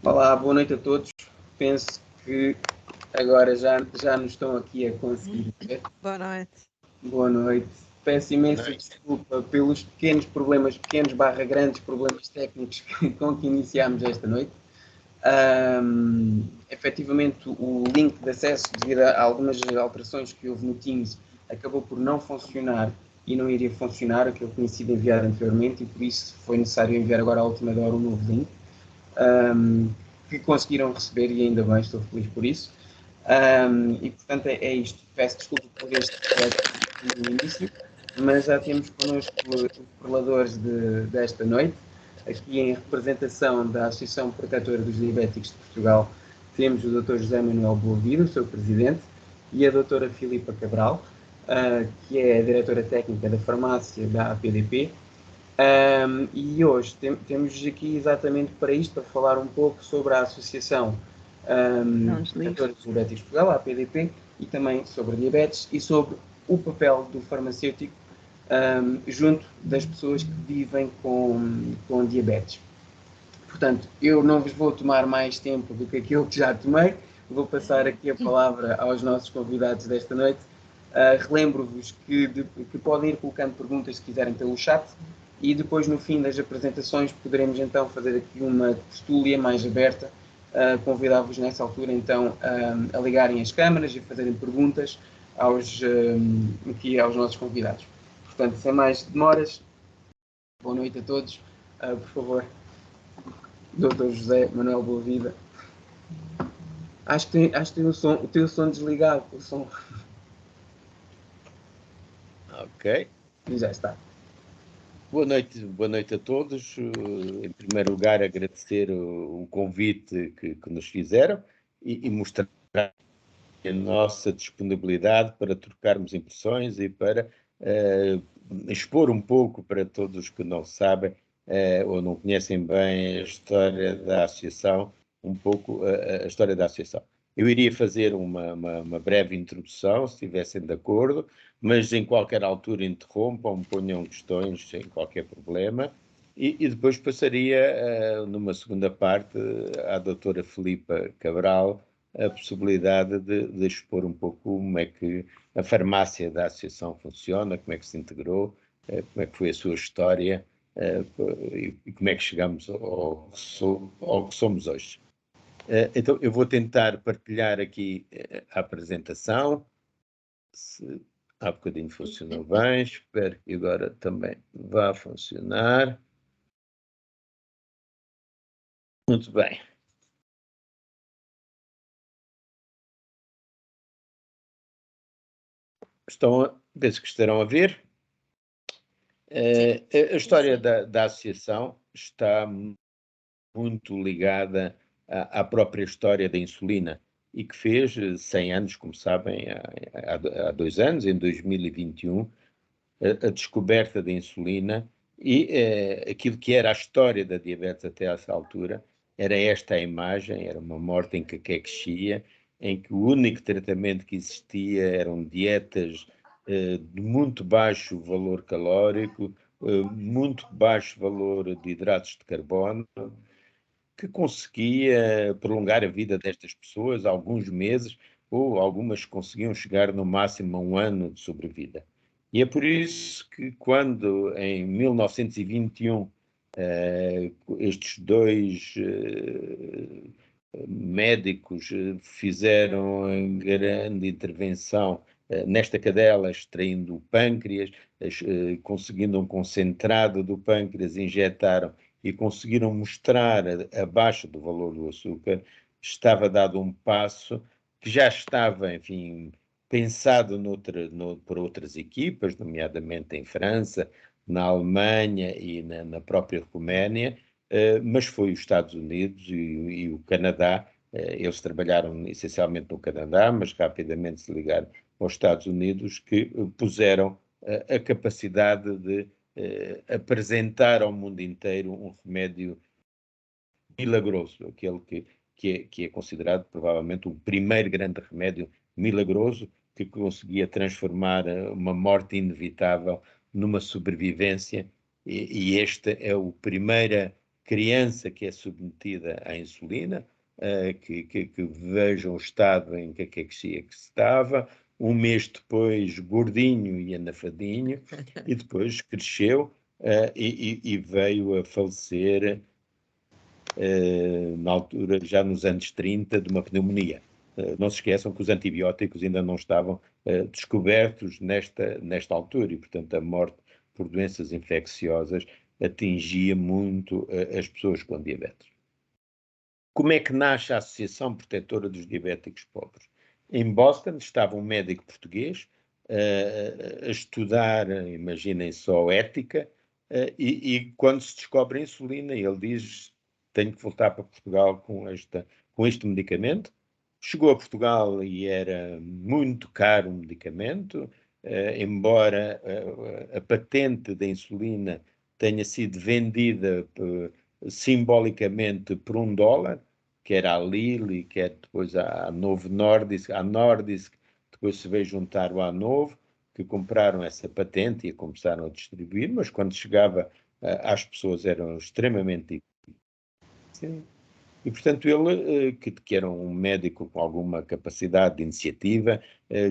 Olá, boa noite a todos. Penso que agora já nos estão aqui a conseguir ver. Boa noite. Boa noite. Peço imensa desculpa pelos pequenos problemas, grandes problemas técnicos com que iniciámos esta noite. Efetivamente, o link de acesso, devido a algumas alterações que houve no Teams, acabou por não funcionar e não iria funcionar, aquilo que tinha sido enviado anteriormente, e por isso foi necessário enviar agora à última hora um novo link. Que conseguiram receber e ainda bem, estou feliz por isso. E portanto é isto. Peço desculpa por este no início, mas já temos connosco os correladores desta noite. Aqui em representação da Associação Protetora dos Diabéticos de Portugal, temos o Dr. José Manuel Boavida, o seu presidente, e a Dra. Filipa Cabral, que é a diretora técnica da farmácia da APDP. E hoje temos aqui exatamente para isto, para falar um pouco sobre a Associação Protetora dos Diabéticos de Portugal, a APDP, e também sobre diabetes e sobre o papel do farmacêutico junto das pessoas que vivem com diabetes. Portanto, eu não vos vou tomar mais tempo do que aquilo que já tomei, vou passar aqui a palavra aos nossos convidados desta noite. Relembro-vos que podem ir colocando perguntas se quiserem pelo chat, e depois no fim das apresentações poderemos então fazer aqui uma tertúlia mais aberta. Convidar-vos nessa altura então a ligarem as câmaras e fazerem perguntas aqui aos nossos convidados. Portanto, sem mais demoras, boa noite a todos. Por favor, Dr. José Manuel Boavida. Acho que tem o teu som desligado. O som. Ok. E já está. Boa noite a todos. Em primeiro lugar, agradecer o convite que nos fizeram e mostrar a nossa disponibilidade para trocarmos impressões e para expor um pouco para todos que não sabem ou não conhecem bem a história da associação, um pouco a história da associação. Eu iria fazer uma breve introdução, se estivessem de acordo, mas em qualquer altura interrompam, ponham questões sem qualquer problema, e depois passaria, numa segunda parte, à doutora Filipa Cabral, a possibilidade de expor um pouco como é que a farmácia da associação funciona, como é que se integrou, como é que foi a sua história e como é que chegamos ao que somos hoje. Então, eu vou tentar partilhar aqui a apresentação. Se há bocadinho funcionou bem, espero que agora também vá funcionar. Muito bem. Penso que estarão a ver. A história da associação está muito ligada à própria história da insulina e que fez 100 anos, como sabem, há 2 anos, em 2021, a descoberta da insulina e aquilo que era a história da diabetes até essa altura era esta a imagem, era uma morte em caquexia, em que o único tratamento que existia eram dietas de muito baixo valor calórico, muito baixo valor de hidratos de carbono, que conseguia prolongar a vida destas pessoas alguns meses, ou algumas conseguiam chegar no máximo a 1 ano de sobrevida. E é por isso que quando, em 1921, estes dois médicos fizeram uma grande intervenção nesta cadela, extraindo o pâncreas, conseguindo um concentrado do pâncreas, injetaram e conseguiram mostrar abaixo do valor do açúcar, estava dado um passo que já estava, enfim, pensado por outras equipas, nomeadamente em França, na Alemanha e na própria Roménia, mas foi os Estados Unidos e o Canadá. Eles trabalharam essencialmente no Canadá, mas rapidamente se ligaram aos Estados Unidos, que puseram a capacidade de apresentar ao mundo inteiro um remédio milagroso, aquele que é considerado provavelmente o primeiro grande remédio milagroso que conseguia transformar uma morte inevitável numa sobrevivência, e esta é a primeira criança que é submetida à insulina, que vejam o estado em que a Keksia que estava, um mês depois gordinho e anafadinho, e depois cresceu e veio a falecer na altura, já nos anos 30, de uma pneumonia. Não se esqueçam que os antibióticos ainda não estavam descobertos nesta altura e, portanto, a morte por doenças infecciosas atingia muito as pessoas com diabetes. Como é que nasce a Associação Protetora dos Diabéticos Pobres? Em Boston estava um médico português a estudar, imaginem só, ética, e quando se descobre a insulina, ele diz: tenho que voltar para Portugal com este medicamento. Chegou a Portugal e era muito caro o medicamento, embora a patente da insulina tenha sido vendida simbolicamente por $1, que era a Lilly, que é depois a Novo Nordisk, depois se veio juntar o Anovo, que compraram essa patente e começaram a distribuir, mas quando chegava às pessoas eram extremamente difíceis. E, portanto, ele, que era um médico com alguma capacidade de iniciativa,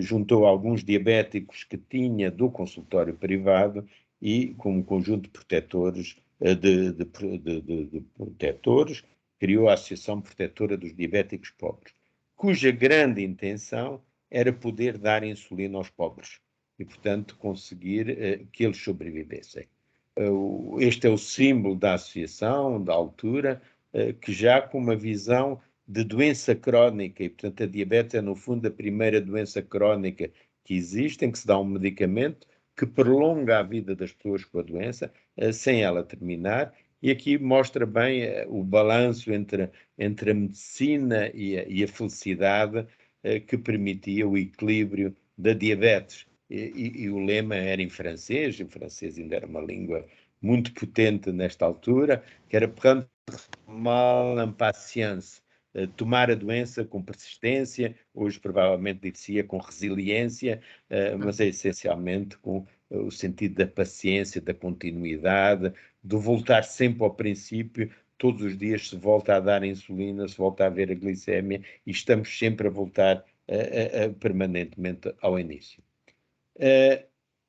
juntou alguns diabéticos que tinha do consultório privado e, com um conjunto de protetores, de protetores, criou a Associação Protetora dos Diabéticos Pobres, cuja grande intenção era poder dar insulina aos pobres e, portanto, conseguir que eles sobrevivessem. Este é o símbolo da associação, da altura, que já com uma visão de doença crónica, e portanto a diabetes é no fundo a primeira doença crónica que existe, em que se dá um medicamento que prolonga a vida das pessoas com a doença, sem ela terminar, e aqui mostra bem o balanço entre a medicina e a felicidade que permitia o equilíbrio da diabetes. E o lema era em francês, o francês ainda era uma língua muito potente nesta altura, que era prendre mal en patience, tomar a doença com persistência, hoje provavelmente dir-se-ia com resiliência, mas é essencialmente com o sentido da paciência, da continuidade, de voltar sempre ao princípio. Todos os dias se volta a dar a insulina, se volta a ver a glicémia e estamos sempre a voltar permanentemente ao início.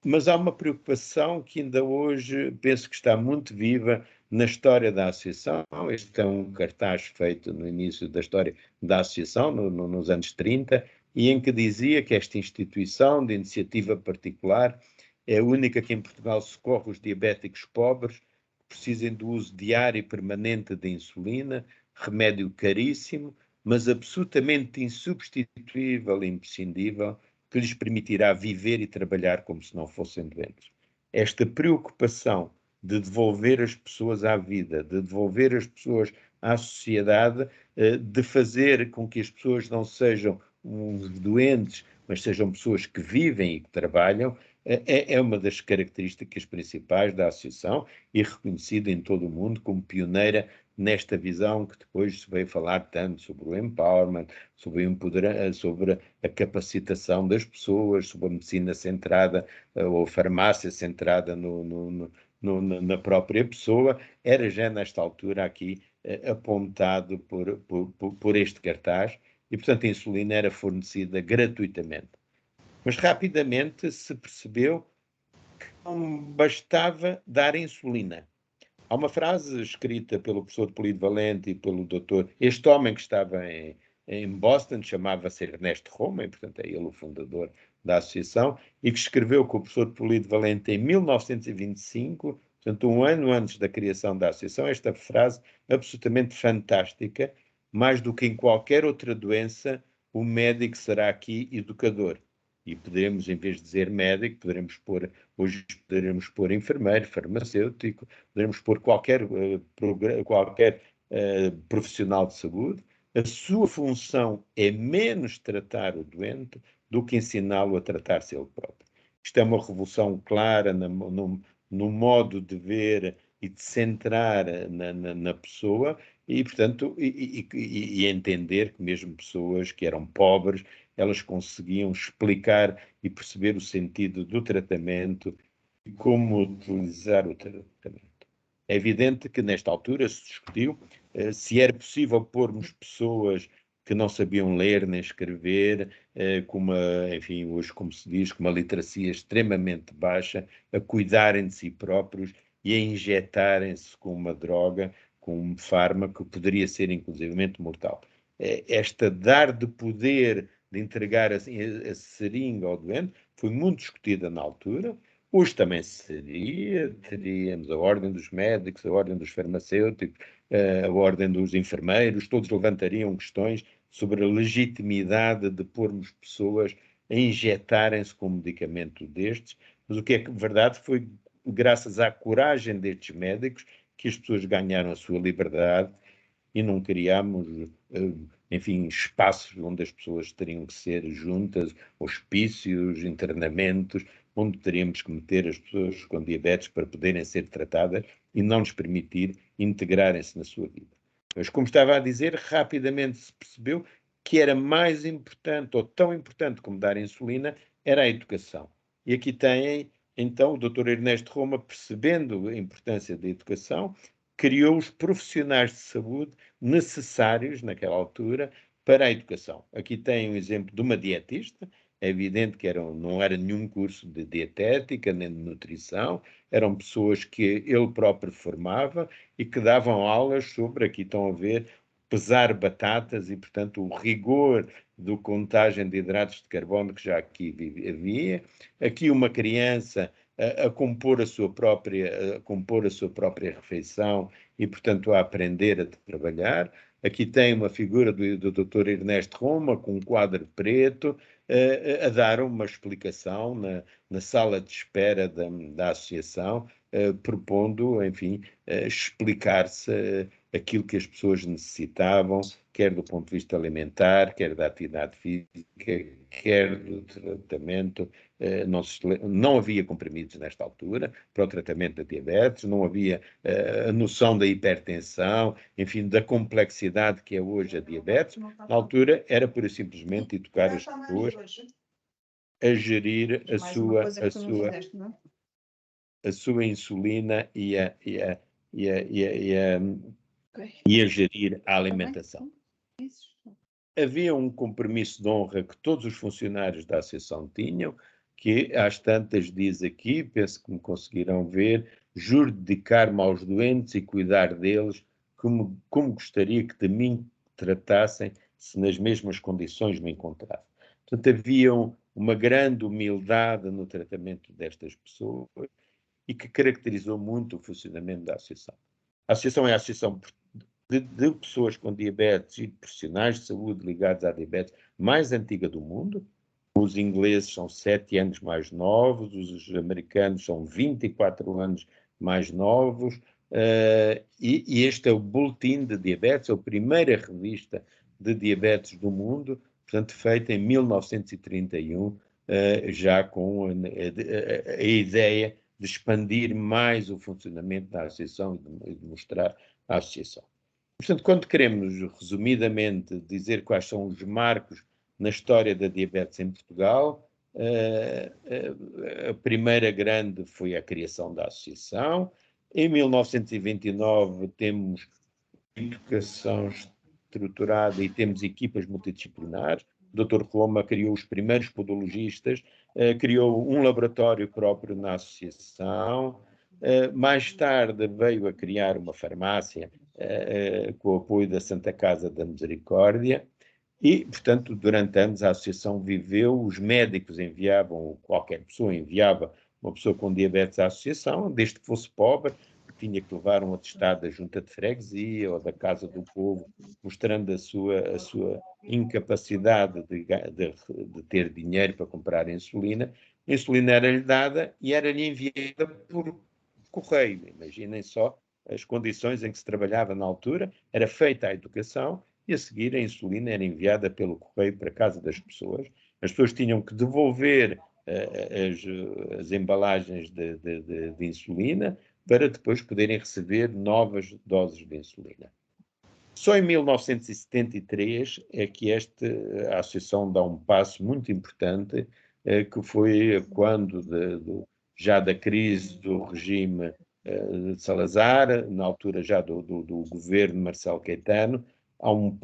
Mas há uma preocupação que ainda hoje penso que está muito viva na história da Associação. Este é um cartaz feito no início da história da Associação, nos anos 30, e em que dizia que esta instituição de iniciativa particular é a única que em Portugal socorre os diabéticos pobres que precisem do uso diário e permanente de insulina, remédio caríssimo, mas absolutamente insubstituível e imprescindível, que lhes permitirá viver e trabalhar como se não fossem doentes. Esta preocupação de devolver as pessoas à vida, de devolver as pessoas à sociedade, de fazer com que as pessoas não sejam uns doentes, mas sejam pessoas que vivem e que trabalham, é uma das características principais da associação e reconhecida em todo o mundo como pioneira nesta visão que depois se veio falar tanto sobre o empowerment, sobre a capacitação das pessoas, sobre a medicina centrada ou a farmácia centrada na própria pessoa, era já nesta altura aqui apontado por este cartaz e, portanto, a insulina era fornecida gratuitamente. Mas rapidamente se percebeu que não bastava dar insulina. Há uma frase escrita pelo professor Polido Valente e pelo doutor, este homem que estava em Boston, chamava-se Ernesto Roma, e portanto é ele o fundador da associação, e que escreveu com o professor Polido Valente em 1925, portanto um ano antes da criação da associação, esta frase absolutamente fantástica: mais do que em qualquer outra doença, o médico será aqui educador. E poderemos, em vez de dizer médico, hoje poderemos pôr enfermeiro, farmacêutico, poderemos pôr qualquer profissional de saúde. A sua função é menos tratar o doente do que ensiná-lo a tratar-se ele próprio. Isto é uma revolução clara no modo de ver e de centrar na pessoa e, portanto, e entender que mesmo pessoas que eram pobres, elas conseguiam explicar e perceber o sentido do tratamento e como utilizar o tratamento. É evidente que nesta altura se discutiu se era possível pormos pessoas que não sabiam ler nem escrever, com uma, enfim, hoje como se diz, com uma literacia extremamente baixa, a cuidarem de si próprios e a injetarem-se com uma droga, com um fármaco que poderia ser inclusivamente mortal. Esta dar de poder de entregar a seringa ao doente foi muito discutida na altura. Hoje também teríamos a ordem dos médicos, a ordem dos farmacêuticos, a ordem dos enfermeiros, todos levantariam questões sobre a legitimidade de pormos pessoas a injetarem-se com um medicamento destes, mas o que é verdade foi graças à coragem destes médicos que as pessoas ganharam a sua liberdade e não criámos, enfim, espaços onde as pessoas teriam que ser juntas, hospícios, internamentos, onde teríamos que meter as pessoas com diabetes para poderem ser tratadas e não lhes permitir integrarem-se na sua vida. Mas, como estava a dizer, rapidamente se percebeu que era mais importante, ou tão importante como dar insulina, era a educação. E aqui têm, então, o Dr. Ernesto Roma, percebendo a importância da educação, criou os profissionais de saúde necessários, naquela altura, para a educação. Aqui tem um exemplo de uma dietista. É evidente que não era nenhum curso de dietética, nem de nutrição, eram pessoas que ele próprio formava e que davam aulas sobre, aqui estão a ver, pesar batatas e, portanto, o rigor do contagem de hidratos de carbono que já aqui havia. Aqui uma criança a compor a sua própria refeição e, portanto, a aprender a trabalhar. Aqui tem uma figura do Dr. Ernesto Roma, com um quadro preto, a dar uma explicação na sala de espera da associação, propondo, enfim, explicar-se aquilo que as pessoas necessitavam, quer do ponto de vista alimentar, quer da atividade física, quer do tratamento. Não havia comprimidos nesta altura para o tratamento da diabetes, não havia a noção da hipertensão, enfim, da complexidade que é hoje a diabetes. Na altura era pura e simplesmente educar as pessoas a gerir a sua insulina e a gerir a alimentação. Havia um compromisso de honra que todos os funcionários da associação tinham, que às tantas diz aqui, penso que me conseguirão ver, juro dedicar-me aos doentes e cuidar deles como gostaria que de mim tratassem se nas mesmas condições me encontrassem. Portanto, havia uma grande humildade no tratamento destas pessoas e que caracterizou muito o funcionamento da associação. A associação é a associação de pessoas com diabetes e de profissionais de saúde ligados à diabetes mais antiga do mundo. Os ingleses são 7 anos mais novos, os americanos são 24 anos mais novos, e este é o Boletim de Diabetes, é a primeira revista de diabetes do mundo, portanto, feita em 1931, já com a ideia de expandir mais o funcionamento da associação e de mostrar a associação. Portanto, quando queremos, resumidamente, dizer quais são os marcos na história da diabetes em Portugal, a primeira grande foi a criação da associação. Em 1929 temos educação estruturada e temos equipas multidisciplinares. O Dr. Roma criou os primeiros podologistas, criou um laboratório próprio na associação. Mais tarde veio a criar uma farmácia com o apoio da Santa Casa da Misericórdia e, portanto, durante anos a associação viveu, os médicos enviavam, qualquer pessoa enviava uma pessoa com diabetes à associação, desde que fosse pobre, que tinha que levar um atestado da junta de freguesia ou da Casa do Povo, mostrando a sua incapacidade de ter dinheiro para comprar insulina. A insulina era-lhe dada e era-lhe enviada por correio. Imaginem só as condições em que se trabalhava na altura, era feita a educação e a seguir a insulina era enviada pelo correio para a casa das pessoas. As pessoas tinham que devolver as embalagens de insulina para depois poderem receber novas doses de insulina. Só em 1973 é que a associação dá um passo muito importante, que foi quando, já da crise do regime de Salazar, na altura já do governo de Marcelo Caetano, há um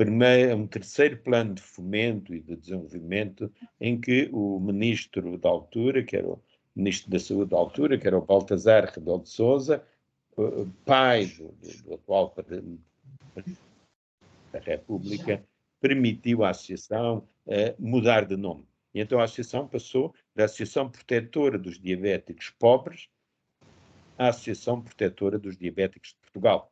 terceiro plano de fomento e de desenvolvimento em que o ministro da altura, que era o ministro da Saúde da altura, que era o Baltazar Rebelo de Sousa, pai do atual Presidente da República, permitiu à associação mudar de nome. E então a associação passou da Associação Protetora dos Diabéticos Pobres à Associação Protetora dos Diabéticos de Portugal.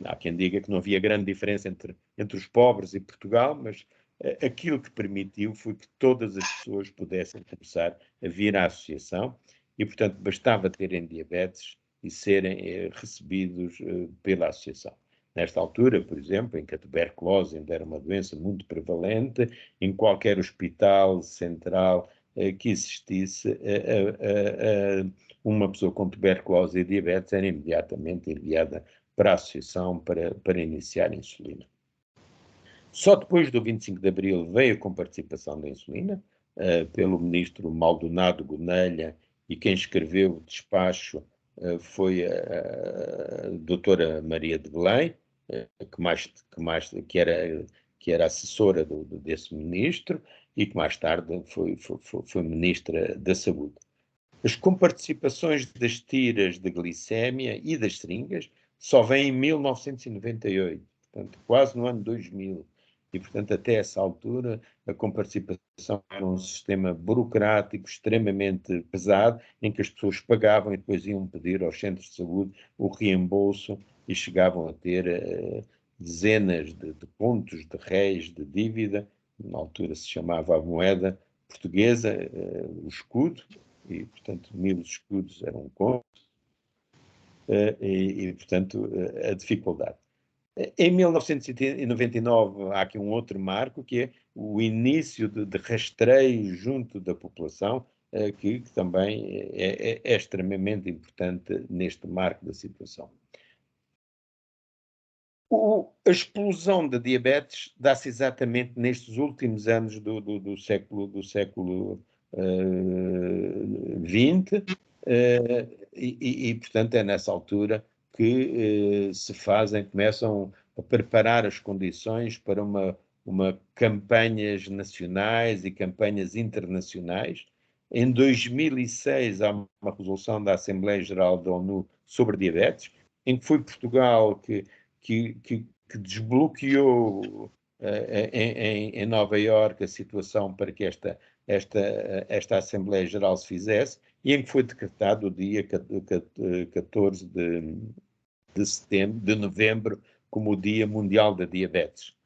Há quem diga que não havia grande diferença entre os pobres e Portugal, mas aquilo que permitiu foi que todas as pessoas pudessem começar a vir à associação e, portanto, bastava terem diabetes e serem recebidos pela associação. Nesta altura, por exemplo, em que a tuberculose ainda era uma doença muito prevalente, em qualquer hospital central que existisse, uma pessoa com tuberculose e diabetes era imediatamente enviada para a associação para iniciar a insulina. Só depois do 25 de Abril veio com participação da insulina, pelo ministro Maldonado Gonelha, e quem escreveu o despacho foi a doutora Maria de Belém, que era assessora desse ministro e que mais tarde foi ministra da Saúde. As comparticipações das tiras de glicémia e das seringas só vêm em 1998, portanto, quase no ano 2000. E, portanto, até essa altura, a comparticipação era um sistema burocrático extremamente pesado, em que as pessoas pagavam e depois iam pedir aos centros de saúde o reembolso e chegavam a ter dezenas de pontos de réis de dívida. Na altura se chamava a moeda portuguesa, o escudo, e, portanto, 1000 escudos eram um conto, portanto, a dificuldade. Em 1999 há aqui um outro marco, que é o início de rastreio junto da população, que também é extremamente importante neste marco da situação. A explosão da diabetes dá-se exatamente nestes últimos anos do século XX, portanto, é nessa altura que começam a preparar as condições para uma campanhas nacionais e campanhas internacionais. Em 2006 há uma resolução da Assembleia Geral da ONU sobre diabetes, em que foi Portugal que desbloqueou em Nova Iorque a situação para que esta Assembleia Geral se fizesse, e em que foi decretado o dia 14 de novembro como o Dia Mundial da Diabetes.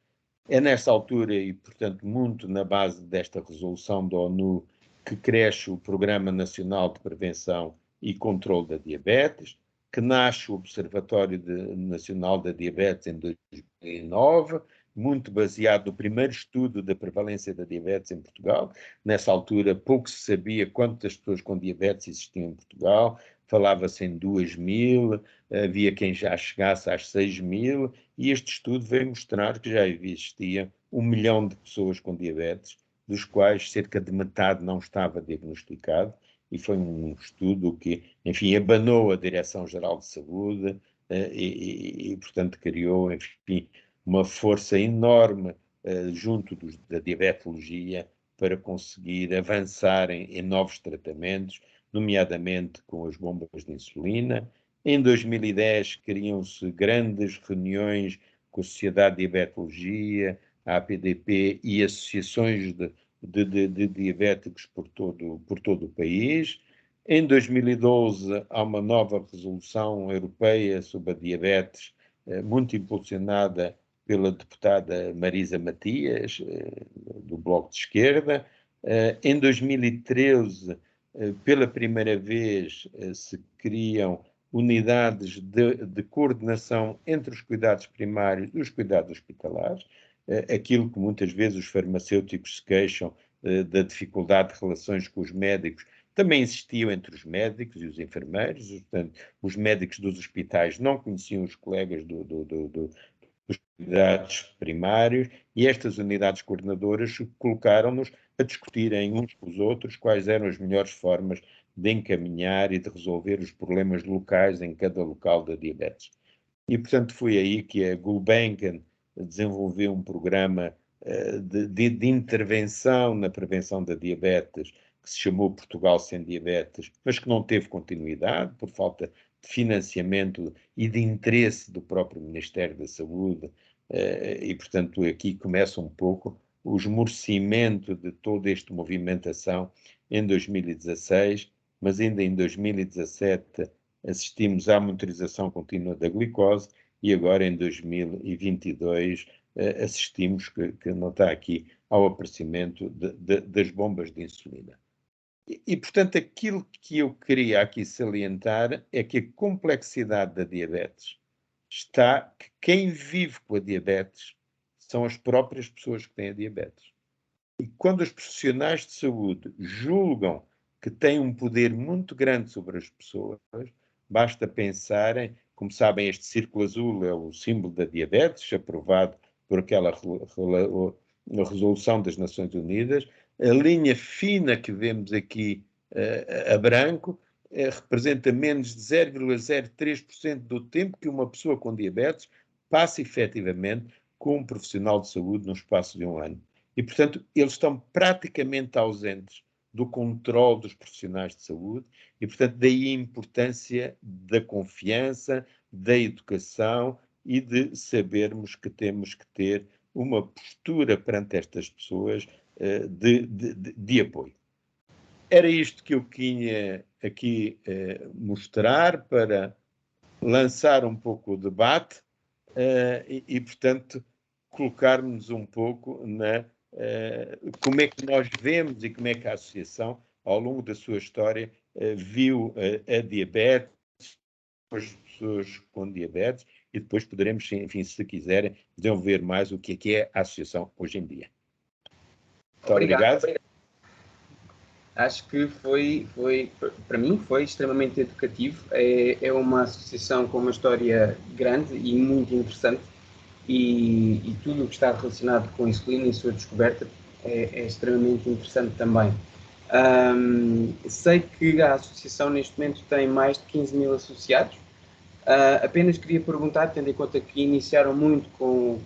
É nessa altura, e portanto muito na base desta resolução da ONU, que cresce o Programa Nacional de Prevenção e Controlo da Diabetes, que nasce o Observatório Nacional da Diabetes em 2009, muito baseado no primeiro estudo da prevalência da diabetes em Portugal. Nessa altura, pouco se sabia quantas pessoas com diabetes existiam em Portugal, falava-se em 2.000, havia quem já chegasse às 6.000, e este estudo veio mostrar que já existia 1 milhão de pessoas com diabetes, dos quais cerca de metade não estava diagnosticado, e foi um estudo que, enfim, abanou a Direção-Geral de Saúde portanto, criou, enfim, uma força enorme junto da diabetologia para conseguir avançar em novos tratamentos, nomeadamente com as bombas de insulina. Em 2010 criam-se grandes reuniões com a Sociedade de Diabetologia, a APDP e associações de diabéticos por todo o país. Em 2012 há uma nova resolução europeia sobre a diabetes, muito impulsionada pela deputada Marisa Matias, do Bloco de Esquerda. Em 2013, pela primeira vez, se criam unidades de coordenação entre os cuidados primários e os cuidados hospitalares, aquilo que muitas vezes os farmacêuticos se queixam da dificuldade de relações com os médicos, também existiam entre os médicos e os enfermeiros. Portanto, os médicos dos hospitais não conheciam os colegas dos cuidados primários, e estas unidades coordenadoras colocaram-nos a discutirem uns com os outros quais eram as melhores formas de encaminhar e de resolver os problemas locais em cada local da diabetes. E, portanto, foi aí que a Gulbenkian desenvolveu um programa de intervenção na prevenção da diabetes, que se chamou Portugal Sem Diabetes, mas que não teve continuidade por falta de financiamento e de interesse do próprio Ministério da Saúde. E, portanto, aqui começa um pouco o esmorecimento de toda esta movimentação em 2016, mas ainda em 2017 assistimos à monitorização contínua da glicose e agora em 2022 assistimos, que não está aqui, ao aparecimento das bombas de insulina. E, portanto, aquilo que eu queria aqui salientar é que a complexidade da diabetes está que quem vive com a diabetes são as próprias pessoas que têm a diabetes. E quando os profissionais de saúde julgam que têm um poder muito grande sobre as pessoas, basta pensarem, como sabem, este círculo azul é o símbolo da diabetes, aprovado por aquela resolução das Nações Unidas. A linha fina que vemos aqui a branco representa menos de 0,03% do tempo que uma pessoa com diabetes passa efetivamente com um profissional de saúde no espaço de um ano. E, portanto, eles estão praticamente ausentes do controle dos profissionais de saúde e, portanto, daí a importância da confiança, da educação e de sabermos que temos que ter uma postura perante estas pessoas de apoio. Era isto que eu queria aqui mostrar para lançar um pouco o debate e, portanto, colocarmos um pouco na como é que nós vemos e como é que a associação, ao longo da sua história, viu a diabetes, as pessoas com diabetes, e depois poderemos, enfim, se quiserem, desenvolver mais o que é a associação hoje em dia. Muito obrigado. Acho que para mim, foi extremamente educativo. É uma associação com uma história grande e muito interessante. E tudo o que está relacionado com a insulina e a sua descoberta é extremamente interessante também. Sei que a associação neste momento tem mais de 15 mil associados. Apenas queria perguntar, tendo em conta que iniciaram muito com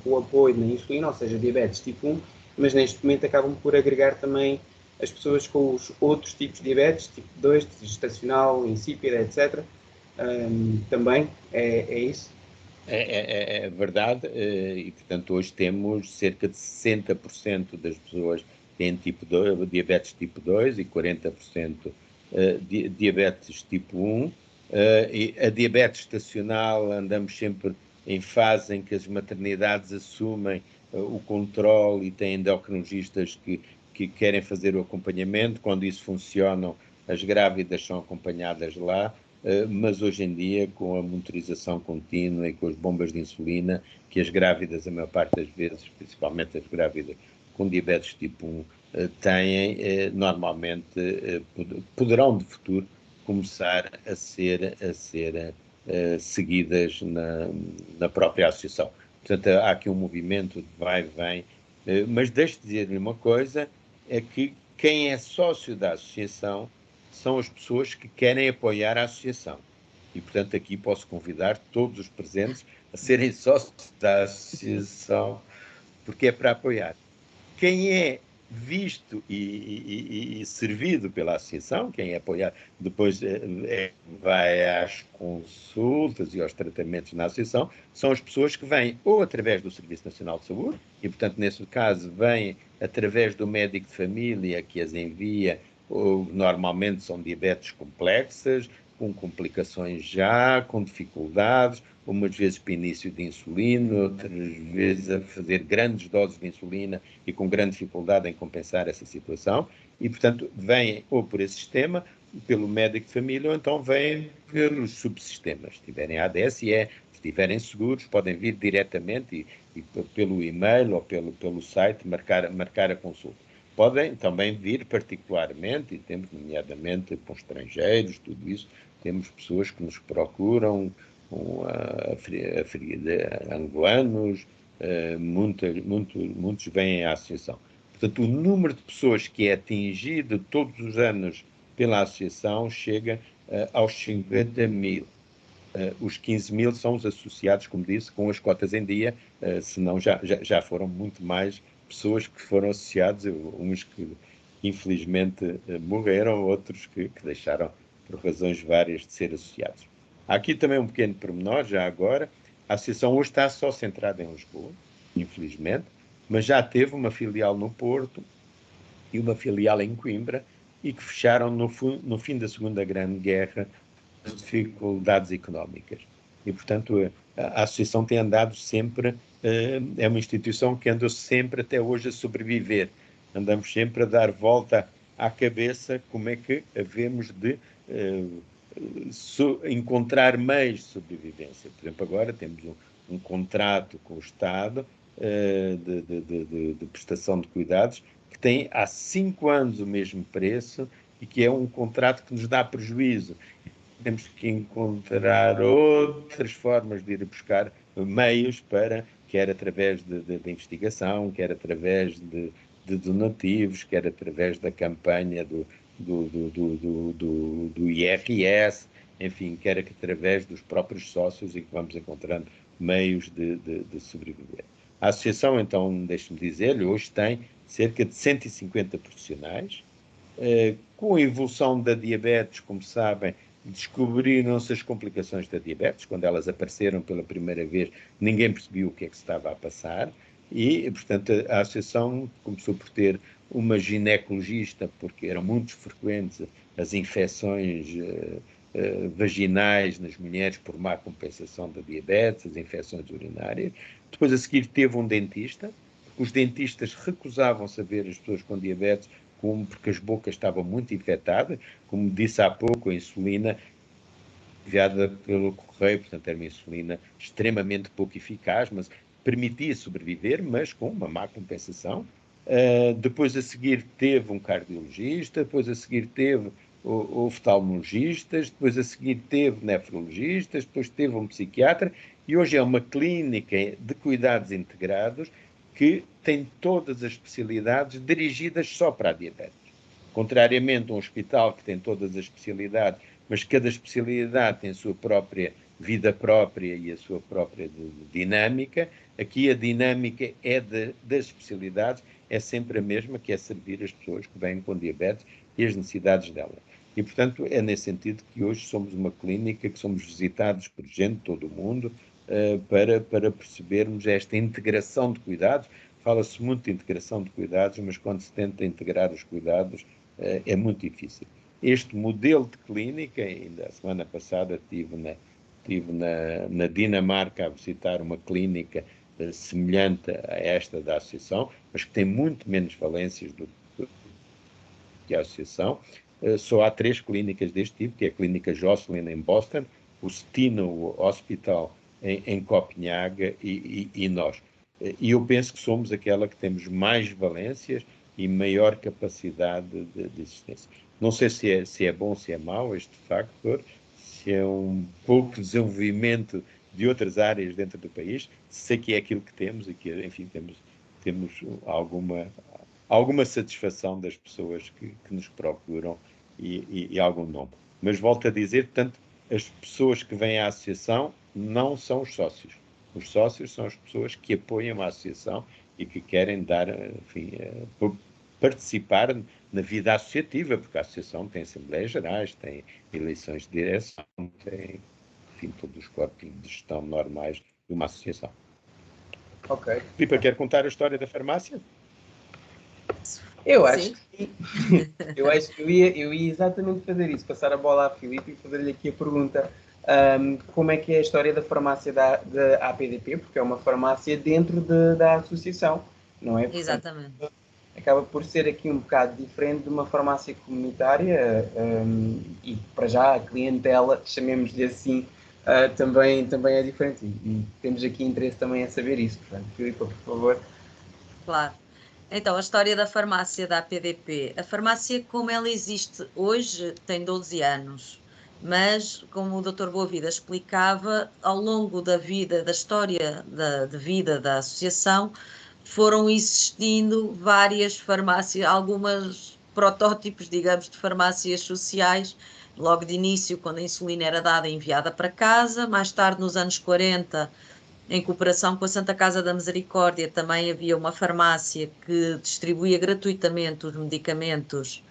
o apoio na insulina, ou seja, diabetes tipo 1, mas neste momento acabam por agregar também as pessoas com os outros tipos de diabetes, tipo 2, gestacional, insípida, etc. Também é isso? É verdade, e portanto hoje temos cerca de 60% das pessoas que têm tipo 2, diabetes tipo 2 e 40% diabetes tipo 1. E a diabetes estacional andamos sempre em fase em que as maternidades assumem o controle e têm endocrinologistas que querem fazer o acompanhamento. Quando isso funciona, as grávidas são acompanhadas lá. Mas hoje em dia, com a monitorização contínua e com as bombas de insulina, que as grávidas, a maior parte das vezes, principalmente as grávidas com diabetes tipo 1, têm, normalmente poderão de futuro começar a ser seguidas na própria associação. Portanto, há aqui um movimento de vai e vem, mas deixe-me dizer-lhe uma coisa, é que quem é sócio da associação são as pessoas que querem apoiar a associação. E, portanto, aqui posso convidar todos os presentes a serem sócios da associação, porque é para apoiar. Quem é visto e servido pela associação, quem é apoiado, depois vai às consultas e aos tratamentos na associação, são as pessoas que vêm ou através do Serviço Nacional de Saúde, e, portanto, nesse caso, vêm através do médico de família que as envia. Normalmente são diabetes complexas, com complicações já, com dificuldades, umas vezes para início de insulina, outras vezes a fazer grandes doses de insulina e com grande dificuldade em compensar essa situação. E, portanto, vêm ou por esse sistema, pelo médico de família, ou então vêm pelos subsistemas. Se tiverem ADSE, se estiverem seguros, podem vir diretamente e pelo e-mail ou pelo site marcar a consulta. Podem também vir particularmente, e temos nomeadamente com estrangeiros, tudo isso, temos pessoas que nos procuram, angolanos, muitos vêm à associação. Portanto, o número de pessoas que é atingido todos os anos pela associação chega aos 50 mil. Os 15 mil são os associados, como disse, com as cotas em dia, senão já foram muito mais pessoas que foram associados, uns que infelizmente morreram, outros que deixaram por razões várias de ser associados. Há aqui também um pequeno pormenor, já agora, a associação hoje está só centrada em Lisboa, infelizmente, mas já teve uma filial no Porto e uma filial em Coimbra, e que fecharam no fim da Segunda Grande Guerra, dificuldades económicas. E, portanto, a associação tem andado sempre, é uma instituição que andou sempre até hoje a sobreviver. Andamos sempre a dar volta à cabeça como é que havemos de encontrar meios de sobrevivência. Por exemplo, agora temos um contrato com o Estado de prestação de cuidados que tem há 5 anos o mesmo preço e que é um contrato que nos dá prejuízo. Temos que encontrar outras formas de ir buscar meios para, quer através de investigação, quer através de donativos, quer através da campanha do IRS, enfim, quer através dos próprios sócios, e que vamos encontrando meios de sobreviver. A associação, então, deixe-me dizer-lhe, hoje tem cerca de 150 profissionais. Com a evolução da diabetes, como sabem, descobriram-se as complicações da diabetes. Quando elas apareceram pela primeira vez, ninguém percebia o que é que se estava a passar e, portanto, a associação começou por ter uma ginecologista, porque eram muito frequentes as infecções vaginais nas mulheres por má compensação da diabetes, as infecções urinárias. Depois, a seguir, teve um dentista. Os dentistas recusavam-se a ver as pessoas com diabetes porque as bocas estavam muito infectadas. Como disse há pouco, a insulina enviada pelo correio, portanto era uma insulina extremamente pouco eficaz, mas permitia sobreviver, mas com uma má compensação. Depois a seguir teve um cardiologista, depois a seguir teve oftalmologistas, depois a seguir teve nefrologistas, depois teve um psiquiatra, e hoje é uma clínica de cuidados integrados que tem todas as especialidades dirigidas só para a diabetes. Contrariamente a um hospital que tem todas as especialidades, mas cada especialidade tem a sua própria vida própria e a sua própria dinâmica, aqui a dinâmica das especialidades é sempre a mesma, que é servir as pessoas que vêm com diabetes e as necessidades delas. E, portanto, é nesse sentido que hoje somos uma clínica que somos visitados por gente de todo o mundo, para percebermos esta integração de cuidados. Fala-se muito de integração de cuidados, mas quando se tenta integrar os cuidados é muito difícil. Este modelo de clínica, ainda a semana passada estive na Dinamarca a visitar uma clínica semelhante a esta da associação, mas que tem muito menos valências do que a associação. Só há 3 clínicas deste tipo, que é a Clínica Jocelyn em Boston, o Steno Hospital em Copenhaga e nós. E eu penso que somos aquela que temos mais valências e maior capacidade de existência. Não sei se é bom, se é mau este factor, se é um pouco desenvolvimento de outras áreas dentro do país. Sei que é aquilo que temos e que, enfim, temos alguma satisfação das pessoas que nos procuram e algum nome. Mas volto a dizer, portanto, as pessoas que vêm à associação não são os sócios. Os sócios são as pessoas que apoiam a associação e que querem dar, enfim, participar na vida associativa, porque a associação tem assembleias gerais, tem eleições de direção, tem, enfim, todos os corpos de gestão normais de uma associação. Ok. Filipe, quer contar a história da farmácia? Eu acho que sim. Eu acho que eu ia exatamente fazer isso, passar a bola à Filipe e fazer-lhe aqui a pergunta. Como é que é a história da farmácia da APDP, porque é uma farmácia dentro da associação, não é? Portanto, exatamente. Acaba por ser aqui um bocado diferente de uma farmácia comunitária e para já a clientela, chamemos-lhe assim, também é diferente e temos aqui interesse também a saber isso. Portanto, Filipe, por favor. Claro. Então, a história da farmácia da APDP. A farmácia, como ela existe hoje, tem 12 anos. Mas, como o Dr. Boavida explicava, ao longo da vida, da história de vida da associação, foram existindo várias farmácias, algumas protótipos, digamos, de farmácias sociais, logo de início, quando a insulina era dada e enviada para casa. Mais tarde, nos anos 40, em cooperação com a Santa Casa da Misericórdia, também havia uma farmácia que distribuía gratuitamente os medicamentos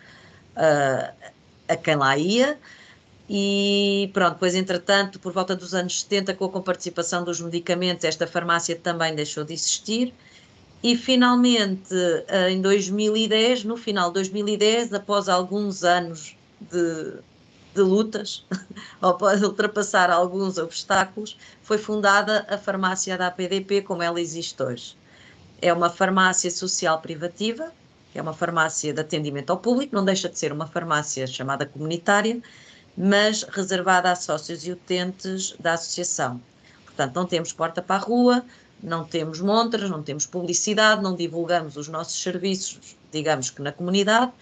a quem lá ia. E pronto, depois entretanto, por volta dos anos 70, com a comparticipação dos medicamentos, esta farmácia também deixou de existir. E finalmente, em 2010, no final de 2010, após alguns anos de lutas, após ultrapassar alguns obstáculos, foi fundada a farmácia da APDP como ela existe hoje. É uma farmácia social privativa, é uma farmácia de atendimento ao público, não deixa de ser uma farmácia chamada comunitária, mas reservada a sócios e utentes da associação. Portanto, não temos porta para a rua, não temos montras, não temos publicidade, não divulgamos os nossos serviços, digamos que na comunidade,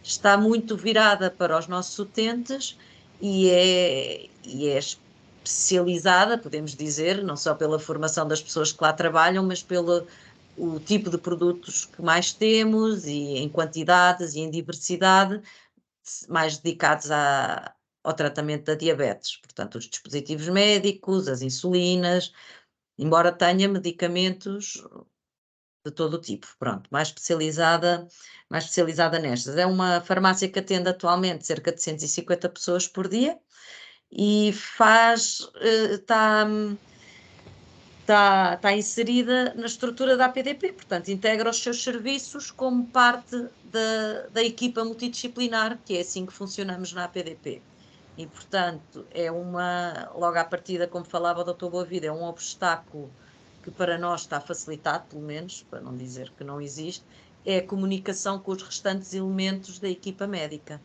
está muito virada para os nossos utentes e é especializada, podemos dizer, não só pela formação das pessoas que lá trabalham, mas pelo o tipo de produtos que mais temos e em quantidades e em diversidade, mais dedicados ao tratamento da diabetes. Portanto, os dispositivos médicos, as insulinas, embora tenha medicamentos de todo o tipo, pronto, mais especializada nestas. É uma farmácia que atende atualmente cerca de 150 pessoas por dia e está inserida na estrutura da APDP, portanto, integra os seus serviços como parte da equipa multidisciplinar, que é assim que funcionamos na APDP. E, portanto, logo à partida, como falava o Dr. Boavida, é um obstáculo que para nós está facilitado, pelo menos, para não dizer que não existe, é a comunicação com os restantes elementos da equipa médica.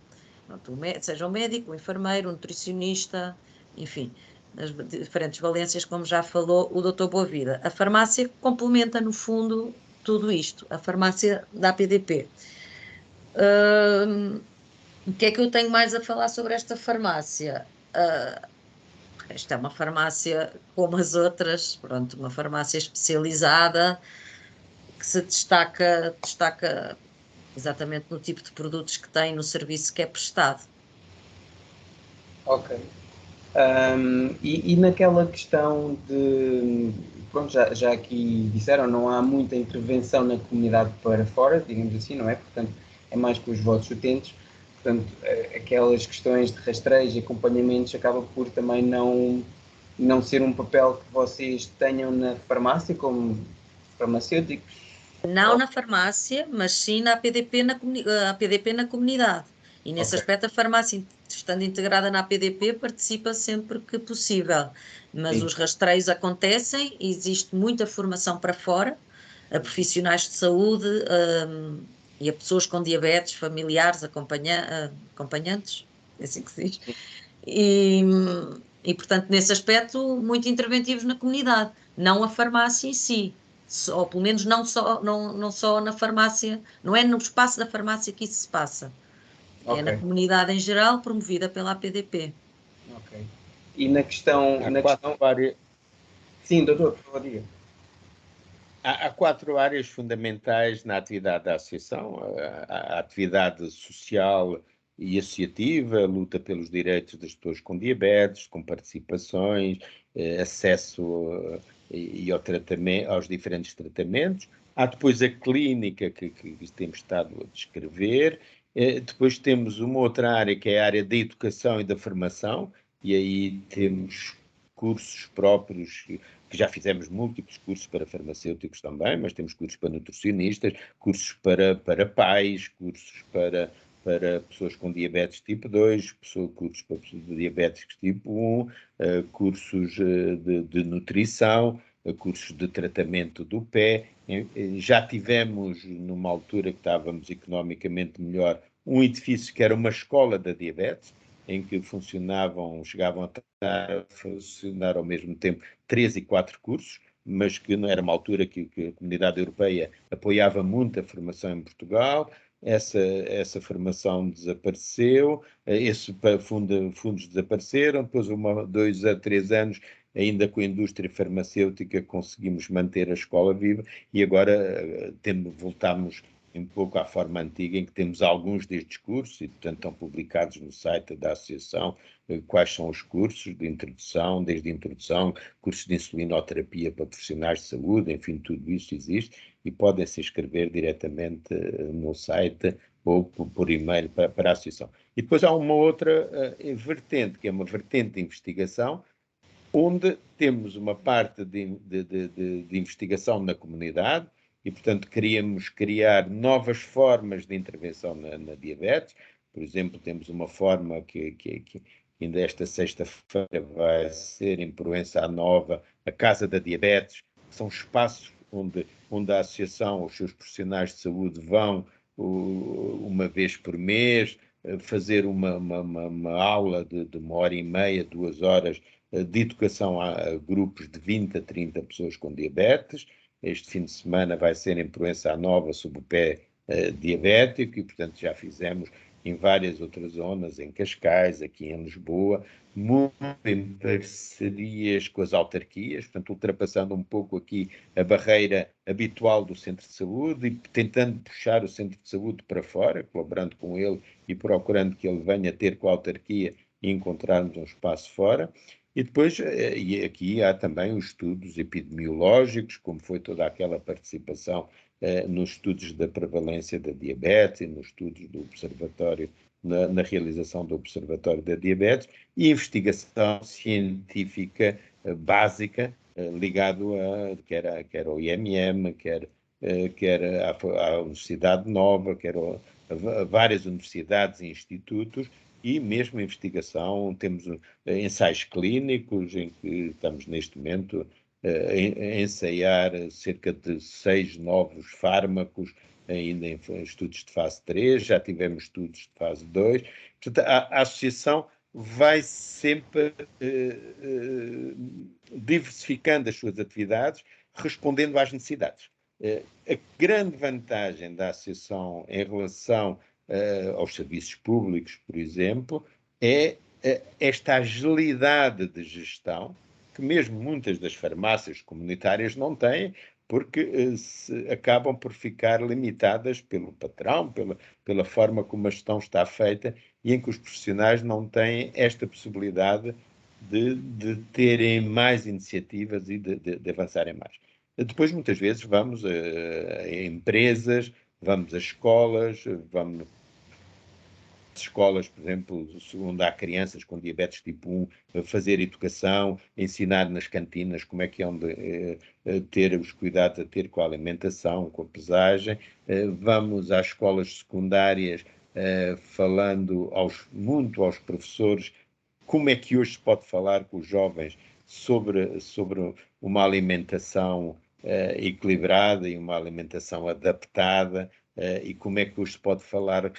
Seja o médico, o enfermeiro, o nutricionista, enfim, as diferentes valências, como já falou o Dr. Boavida. A farmácia complementa, no fundo, tudo isto, a farmácia da APDP. O que é que eu tenho mais a falar sobre esta farmácia? Esta é uma farmácia como as outras, pronto, uma farmácia especializada que se destaca exatamente no tipo de produtos que tem, no serviço que é prestado. Ok. E naquela questão de, pronto, já aqui disseram, não há muita intervenção na comunidade para fora, digamos assim, não é? Portanto, é mais com os vossos utentes, portanto, aquelas questões de rastreios e acompanhamentos acaba por também não ser um papel que vocês tenham na farmácia, como farmacêuticos. Não na farmácia, mas sim na APDP na comunidade. E nesse aspecto a farmácia, estando integrada na APDP, participa sempre que possível. Mas Sim. os rastreios acontecem, existe muita formação para fora, a profissionais de saúde e a pessoas com diabetes, familiares, acompanhantes, é assim que se diz. E, portanto, nesse aspecto, muito interventivos na comunidade, não a farmácia em si. Ou pelo menos não só na farmácia, não é no espaço da farmácia que isso se passa. É na comunidade em geral, promovida pela APDP. Ok. E na questão... Sim, doutor, por favor, diga. Há 4 áreas fundamentais na atividade da associação: a atividade social e associativa, a luta pelos direitos das pessoas com diabetes, com participações, acesso aos diferentes tratamentos. Há depois a clínica que temos estado a descrever. Depois temos uma outra área que é a área da educação e da formação, e aí temos cursos próprios, que já fizemos múltiplos cursos para farmacêuticos também, mas temos cursos para nutricionistas, cursos para pais, cursos para pessoas com diabetes tipo 2, cursos para pessoas de diabetes tipo 1, cursos de nutrição, cursos de tratamento do pé. Já tivemos, numa altura que estávamos economicamente melhor, um edifício que era uma escola da diabetes, em que chegavam a funcionar ao mesmo tempo 3 e 4 cursos, mas que não era uma altura que a comunidade europeia apoiava muito a formação em Portugal. Essa formação desapareceu, esses fundos desapareceram, depois 2 a 3 anos, ainda com a indústria farmacêutica, conseguimos manter a escola viva e agora voltámos um pouco à forma antiga, em que temos alguns destes cursos, e portanto estão publicados no site da Associação, quais são os cursos de introdução, desde a introdução, cursos de insulinoterapia para profissionais de saúde, enfim, tudo isso existe, e podem se inscrever diretamente no site ou por e-mail para a Associação. E depois há uma outra vertente, que é uma vertente de investigação, onde temos uma parte de investigação na comunidade, e, portanto, queríamos criar novas formas de intervenção na diabetes. Por exemplo, temos uma forma que ainda esta sexta-feira vai ser em Proença Nova, a Casa da Diabetes, que são espaços onde a associação, os seus profissionais de saúde vão uma vez por mês fazer uma aula de 1h30, 2 horas de educação a grupos de 20 a 30 pessoas com diabetes. Este fim de semana vai ser em Proença Nova, sob o pé diabético, e, portanto, já fizemos em várias outras zonas, em Cascais, aqui em Lisboa, muito em parcerias com as autarquias, portanto, ultrapassando um pouco aqui a barreira habitual do centro de saúde e tentando puxar o centro de saúde para fora, colaborando com ele e procurando que ele venha ter com a autarquia e encontrarmos um espaço fora. E depois, e aqui há também os estudos epidemiológicos, como foi toda aquela participação nos estudos da prevalência da diabetes, nos estudos do observatório, na realização do observatório da diabetes, e investigação científica básica, ligado quer ao IMM, quer à Universidade Nova, quer a várias universidades e institutos, e mesmo investigação, temos ensaios clínicos em que estamos neste momento a ensaiar cerca de 6 novos fármacos, ainda em estudos de fase 3, já tivemos estudos de fase 2. Portanto, a associação vai sempre diversificando as suas atividades, respondendo às necessidades. A grande vantagem da associação em relação aos serviços públicos, por exemplo, é esta agilidade de gestão que mesmo muitas das farmácias comunitárias não têm, porque acabam por ficar limitadas pelo patrão, pela forma como a gestão está feita, e em que os profissionais não têm esta possibilidade de terem mais iniciativas e de avançarem mais. Depois, muitas vezes, vamos a empresas, vamos a escolas, vamos escolas, por exemplo, onde há crianças com diabetes tipo 1, fazer educação, ensinar nas cantinas como é que é onde ter os cuidados a ter com a alimentação, com a pesagem. Vamos às escolas secundárias falando muito aos professores como é que hoje se pode falar com os jovens sobre uma alimentação equilibrada e uma alimentação adaptada, e como é que hoje se pode falar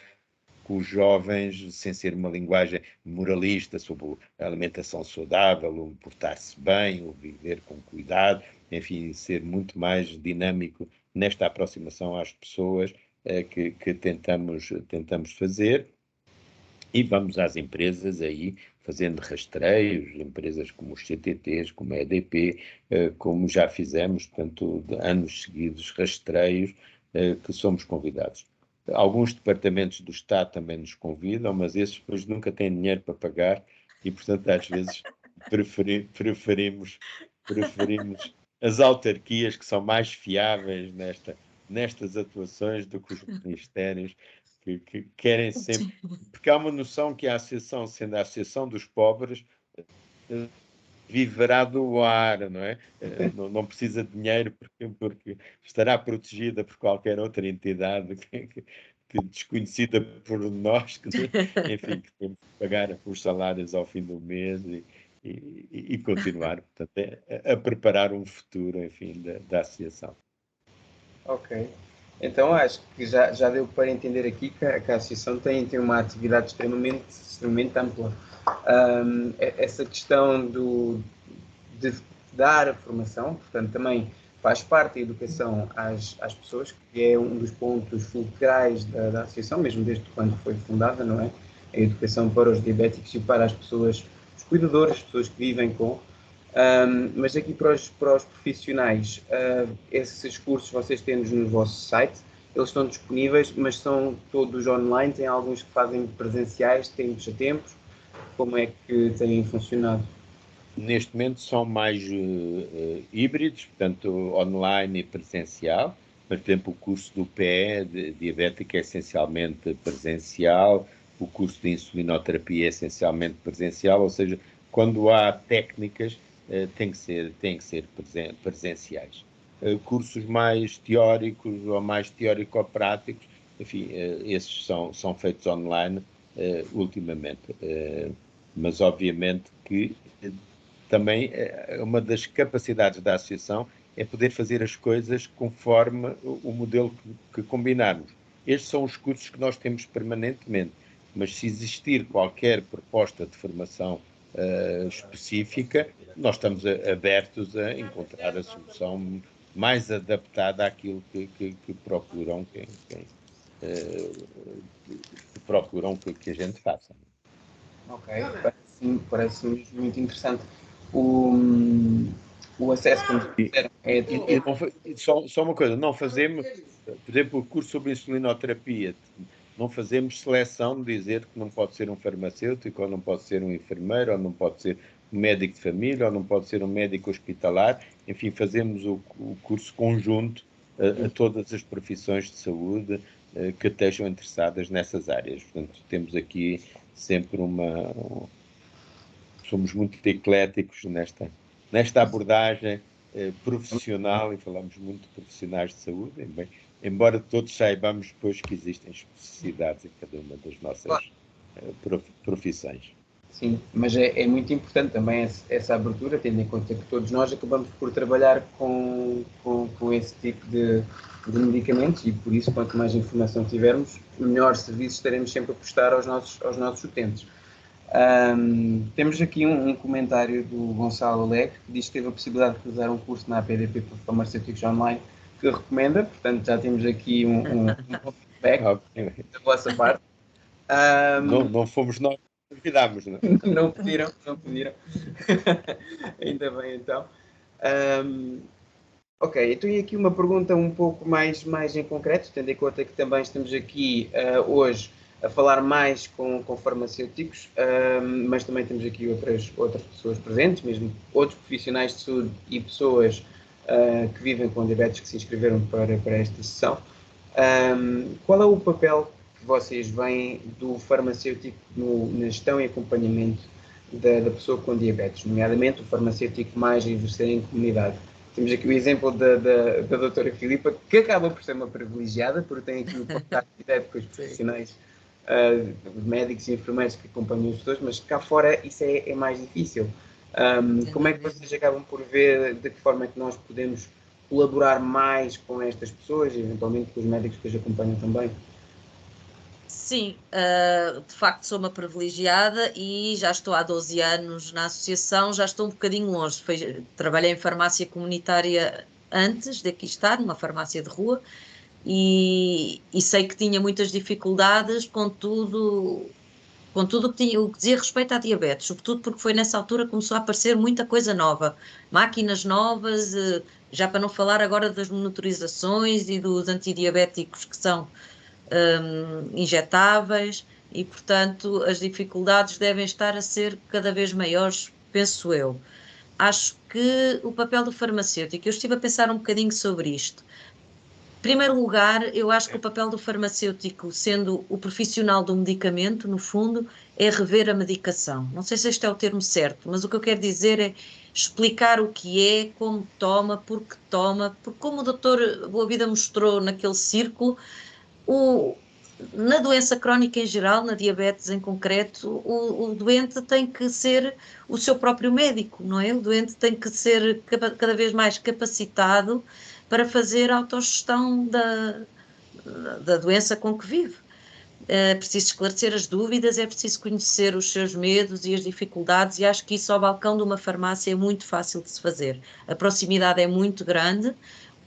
com os jovens sem ser uma linguagem moralista sobre a alimentação saudável, o portar-se bem, o viver com cuidado, enfim, ser muito mais dinâmico nesta aproximação às pessoas que tentamos fazer. E vamos às empresas aí, fazendo rastreios, empresas como os CTTs, como a EDP, como já fizemos, portanto, de anos seguidos, rastreios, que somos convidados. Alguns departamentos do Estado também nos convidam, mas esses depois nunca têm dinheiro para pagar e, portanto, às vezes preferimos as autarquias, que são mais fiáveis nestas atuações do que os ministérios, que querem sempre... Porque há uma noção que a associação, sendo a associação dos pobres, viverá do ar, não é? Não precisa de dinheiro porque estará protegida por qualquer outra entidade que desconhecida por nós, enfim, que temos que pagar os salários ao fim do mês e continuar, portanto, a preparar um futuro, enfim, da associação. Ok. Então acho que já deu para entender aqui que a associação tem uma atividade extremamente ampla. Essa questão de dar a formação, portanto, também faz parte da educação às pessoas, que é um dos pontos fulcrais da associação, mesmo desde quando foi fundada, não é? A educação para os diabéticos e para as pessoas, os cuidadores, as pessoas que vivem com. Mas aqui para os profissionais, esses cursos vocês têm no vosso site, eles estão disponíveis, mas são todos online, tem alguns que fazem presenciais, tempos a tempos. Como é que têm funcionado? Neste momento são mais híbridos, portanto online e presencial, mas por exemplo o curso do PE de diabética é essencialmente presencial, o curso de insulinoterapia é essencialmente presencial, ou seja, quando há técnicas tem que ser presenciais. Cursos mais teóricos ou mais teórico-práticos, enfim, esses são feitos online ultimamente, mas obviamente que também uma das capacidades da associação é poder fazer as coisas conforme o modelo que combinarmos. Estes são os cursos que nós temos permanentemente, mas se existir qualquer proposta de formação específica, nós estamos abertos a encontrar a solução mais adaptada àquilo que procuram, procuram que a gente faça. Ok, parece muito interessante. O acesso, como disseram, é só uma coisa, não fazemos, por exemplo, o curso sobre insulinoterapia, não fazemos seleção de dizer que não pode ser um farmacêutico, ou não pode ser um enfermeiro, ou não pode ser um médico de família, ou não pode ser um médico hospitalar, enfim, fazemos o curso conjunto a todas as profissões de saúde que estejam interessadas nessas áreas. Portanto, temos aqui sempre somos muito ecléticos nesta abordagem profissional, e falamos muito de profissionais de saúde, embora todos saibamos depois que existem especificidades em cada uma das nossas profissões. Sim, mas é muito importante também essa abertura, tendo em conta que todos nós acabamos por trabalhar com esse tipo de medicamentos, e por isso, quanto mais informação tivermos, melhor serviço estaremos sempre a prestar aos nossos utentes. Temos aqui um comentário do Gonçalo Alegre, que diz que teve a possibilidade de fazer um curso na APDP para farmacêuticos online, que recomenda, portanto já temos aqui um feedback da vossa parte. Não fomos nós que convidámos, não é? Não pediram. Ainda bem, então. Ok, então e aqui uma pergunta um pouco mais em concreto, tendo em conta que também estamos aqui hoje a falar mais com farmacêuticos, mas também temos aqui outras pessoas presentes, mesmo outros profissionais de saúde e pessoas que vivem com diabetes que se inscreveram para esta sessão. Qual é o papel que vocês veem do farmacêutico na gestão e acompanhamento da pessoa com diabetes, nomeadamente o farmacêutico mais a exercer em comunidade? Temos aqui o exemplo da doutora Filipa, que acaba por ser uma privilegiada, porque tem aqui o contato direto com os profissionais, médicos e enfermeiros que acompanham os pessoas, mas cá fora isso é mais difícil. Como é que vocês acabam por ver de que forma é que nós podemos colaborar mais com estas pessoas e eventualmente com os médicos que os acompanham também? Sim, de facto sou uma privilegiada e já estou há 12 anos na associação, já estou um bocadinho longe. Trabalhei em farmácia comunitária antes de aqui estar, numa farmácia de rua, e sei que tinha muitas dificuldades com tudo o que dizia respeito à diabetes, sobretudo porque foi nessa altura que começou a aparecer muita coisa nova, máquinas novas, já para não falar agora das monitorizações e dos antidiabéticos que são injetáveis, e portanto as dificuldades devem estar a ser cada vez maiores, penso eu. Acho que o papel do farmacêutico, eu estive a pensar um bocadinho sobre isto. Em primeiro lugar, eu acho que o papel do farmacêutico, sendo o profissional do medicamento, no fundo, é rever a medicação. Não sei se este é o termo certo, mas o que eu quero dizer é explicar o que é, como toma, porque como o doutor Boavida mostrou naquele círculo, na doença crónica em geral, na diabetes em concreto, o doente tem que ser o seu próprio médico, não é? O doente tem que ser cada vez mais capacitado para fazer a autogestão da doença com que vive. É preciso esclarecer as dúvidas, é preciso conhecer os seus medos e as dificuldades, e acho que isso ao balcão de uma farmácia é muito fácil de se fazer. A proximidade é muito grande,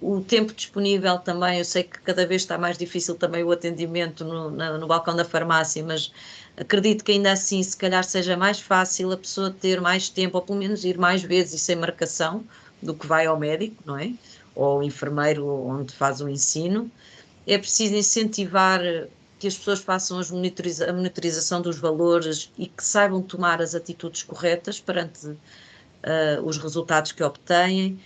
o tempo disponível também, eu sei que cada vez está mais difícil também o atendimento no balcão da farmácia, mas acredito que ainda assim, se calhar seja mais fácil a pessoa ter mais tempo, ou pelo menos ir mais vezes e sem marcação, do que vai ao médico, não é? Ou ao enfermeiro onde faz o ensino. é preciso incentivar que as pessoas façam a monitorização dos valores e que saibam tomar as atitudes corretas perante os resultados que obtêm.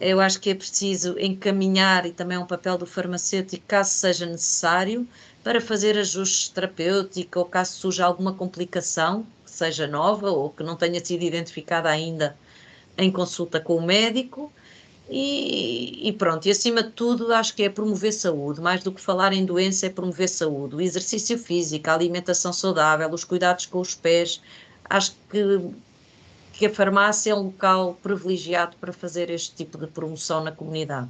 Eu acho que é preciso encaminhar, e também é um papel do farmacêutico, caso seja necessário, para fazer ajustes terapêuticos ou caso surja alguma complicação que seja nova ou que não tenha sido identificada ainda em consulta com o médico. E pronto, e acima de tudo acho que é promover saúde, mais do que falar em doença é promover saúde, o exercício físico, a alimentação saudável, os cuidados com os pés, acho que a farmácia é um local privilegiado para fazer este tipo de promoção na comunidade.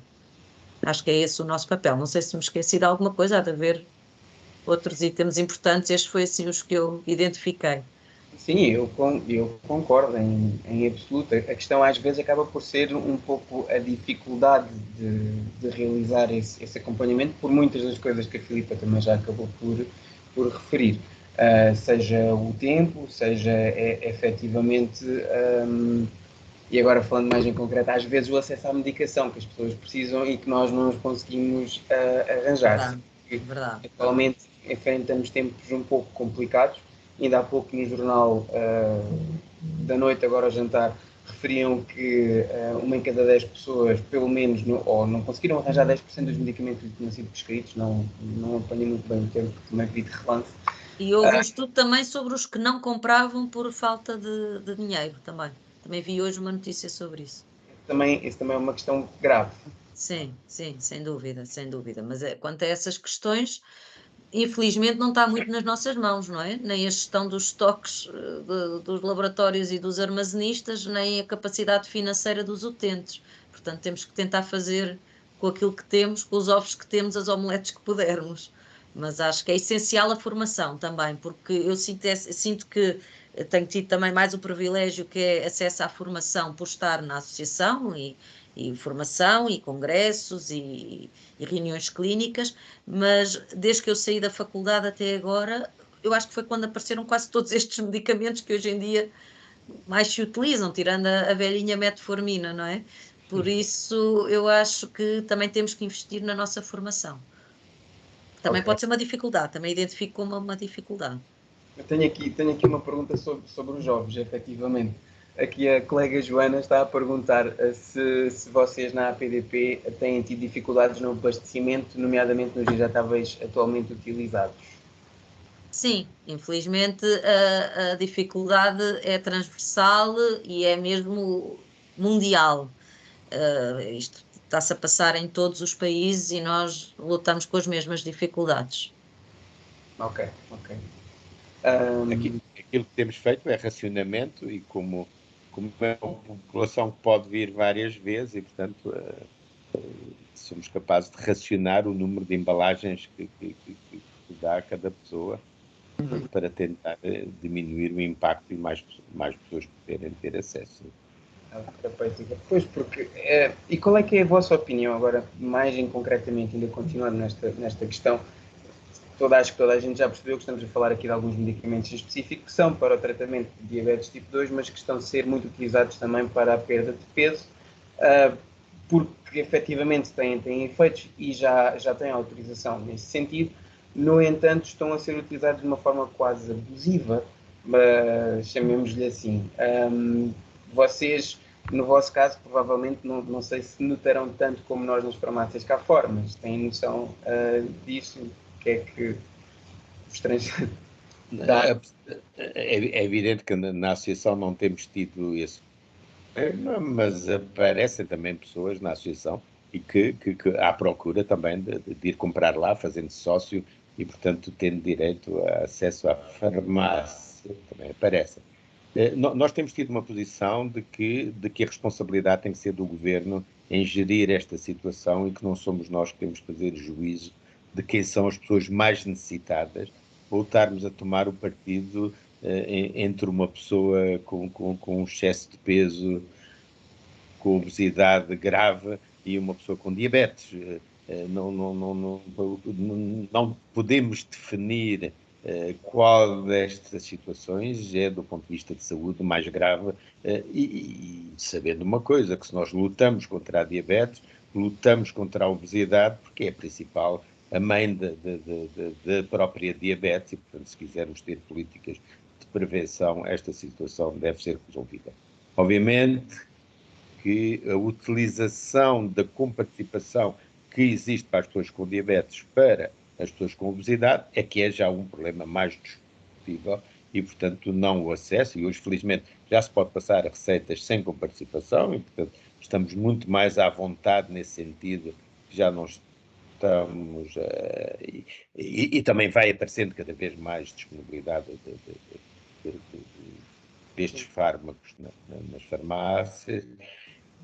Acho que é esse o nosso papel, não sei se me esqueci de alguma coisa, há de haver outros itens importantes, estes foi assim os que eu identifiquei. Sim, eu concordo em absoluto. A questão às vezes acaba por ser um pouco a dificuldade de realizar esse acompanhamento por muitas das coisas que a Filipa também já acabou por referir. Seja o tempo, seja efetivamente, e agora falando mais em concreto, às vezes o acesso à medicação que as pessoas precisam e que nós não os conseguimos arranjar. Verdade. Atualmente enfrentamos tempos um pouco complicados. Ainda há pouco no jornal da noite, agora ao jantar, referiam que uma em cada 10 pessoas, pelo menos, ou não conseguiram arranjar 10% dos medicamentos que tinham sido prescritos, não apanhei muito bem o termo, porque também vi de relance. E houve um estudo também sobre os que não compravam por falta de dinheiro também. Também vi hoje uma notícia sobre isso. Isso também é uma questão grave. Sim, sem dúvida, sem dúvida. Mas quanto a essas questões, infelizmente não está muito nas nossas mãos, não é? Nem a gestão dos estoques dos laboratórios e dos armazenistas, nem a capacidade financeira dos utentes. Portanto, temos que tentar fazer com aquilo que temos, com os ovos que temos, as omeletes que pudermos. Mas acho que é essencial a formação também, porque eu sinto que tenho tido também mais o privilégio que é acesso à formação por estar na associação e formação e congressos e reuniões clínicas, mas desde que eu saí da faculdade até agora, eu acho que foi quando apareceram quase todos estes medicamentos que hoje em dia mais se utilizam, tirando a velhinha metformina, não é? Por isso, eu acho que também temos que investir na nossa formação. Também pode ser uma dificuldade, também identifico como uma dificuldade. Eu tenho aqui uma pergunta sobre os jovens, efetivamente. Aqui a colega Joana está a perguntar se vocês na APDP têm tido dificuldades no abastecimento, nomeadamente nos injetáveis atualmente utilizados. Sim, infelizmente a dificuldade é transversal e é mesmo mundial. Isto está-se a passar em todos os países e nós lutamos com as mesmas dificuldades. Ok. Aquilo que temos feito é racionamento e como é uma população que pode vir várias vezes e, portanto, somos capazes de racionar o número de embalagens que dá a cada pessoa para tentar diminuir o impacto e mais pessoas poderem ter acesso. Pois, porque... e qual é que é a vossa opinião agora, mais em concretamente, ainda continuando nesta questão? Acho que toda a gente já percebeu que estamos a falar aqui de alguns medicamentos específicos que são para o tratamento de diabetes tipo 2, mas que estão a ser muito utilizados também para a perda de peso, porque efetivamente têm efeitos e já têm autorização nesse sentido. No entanto, estão a ser utilizados de uma forma quase abusiva, chamemos-lhe assim. Vocês, no vosso caso, provavelmente, não sei se notarão tanto como nós nas farmácias cá fora, mas têm noção disso. O que é que os transgêneros dá? É evidente que na associação não temos tido esse problema, mas aparecem também pessoas na associação e que há procura também de ir comprar lá, fazendo sócio e, portanto, tendo direito a acesso à farmácia, também aparecem. Nós temos tido uma posição de que a responsabilidade tem que ser do governo em gerir esta situação e que não somos nós que temos que fazer juízo de quem são as pessoas mais necessitadas, ou estarmos a tomar o partido entre uma pessoa com um excesso de peso, com obesidade grave e uma pessoa com diabetes. Não podemos definir qual destas situações é, do ponto de vista de saúde, mais grave, e sabendo uma coisa, que se nós lutamos contra a diabetes, lutamos contra a obesidade, porque é a principal a mãe da própria diabetes e, portanto, se quisermos ter políticas de prevenção, esta situação deve ser resolvida. Obviamente que a utilização da comparticipação que existe para as pessoas com diabetes para as pessoas com obesidade é que é já um problema mais discutível e, portanto, não o acesso. E hoje, felizmente, já se pode passar a receitas sem comparticipação e, portanto, estamos muito mais à vontade nesse sentido, já não estamos... e também vai aparecendo cada vez mais disponibilidade destes fármacos nas farmácias.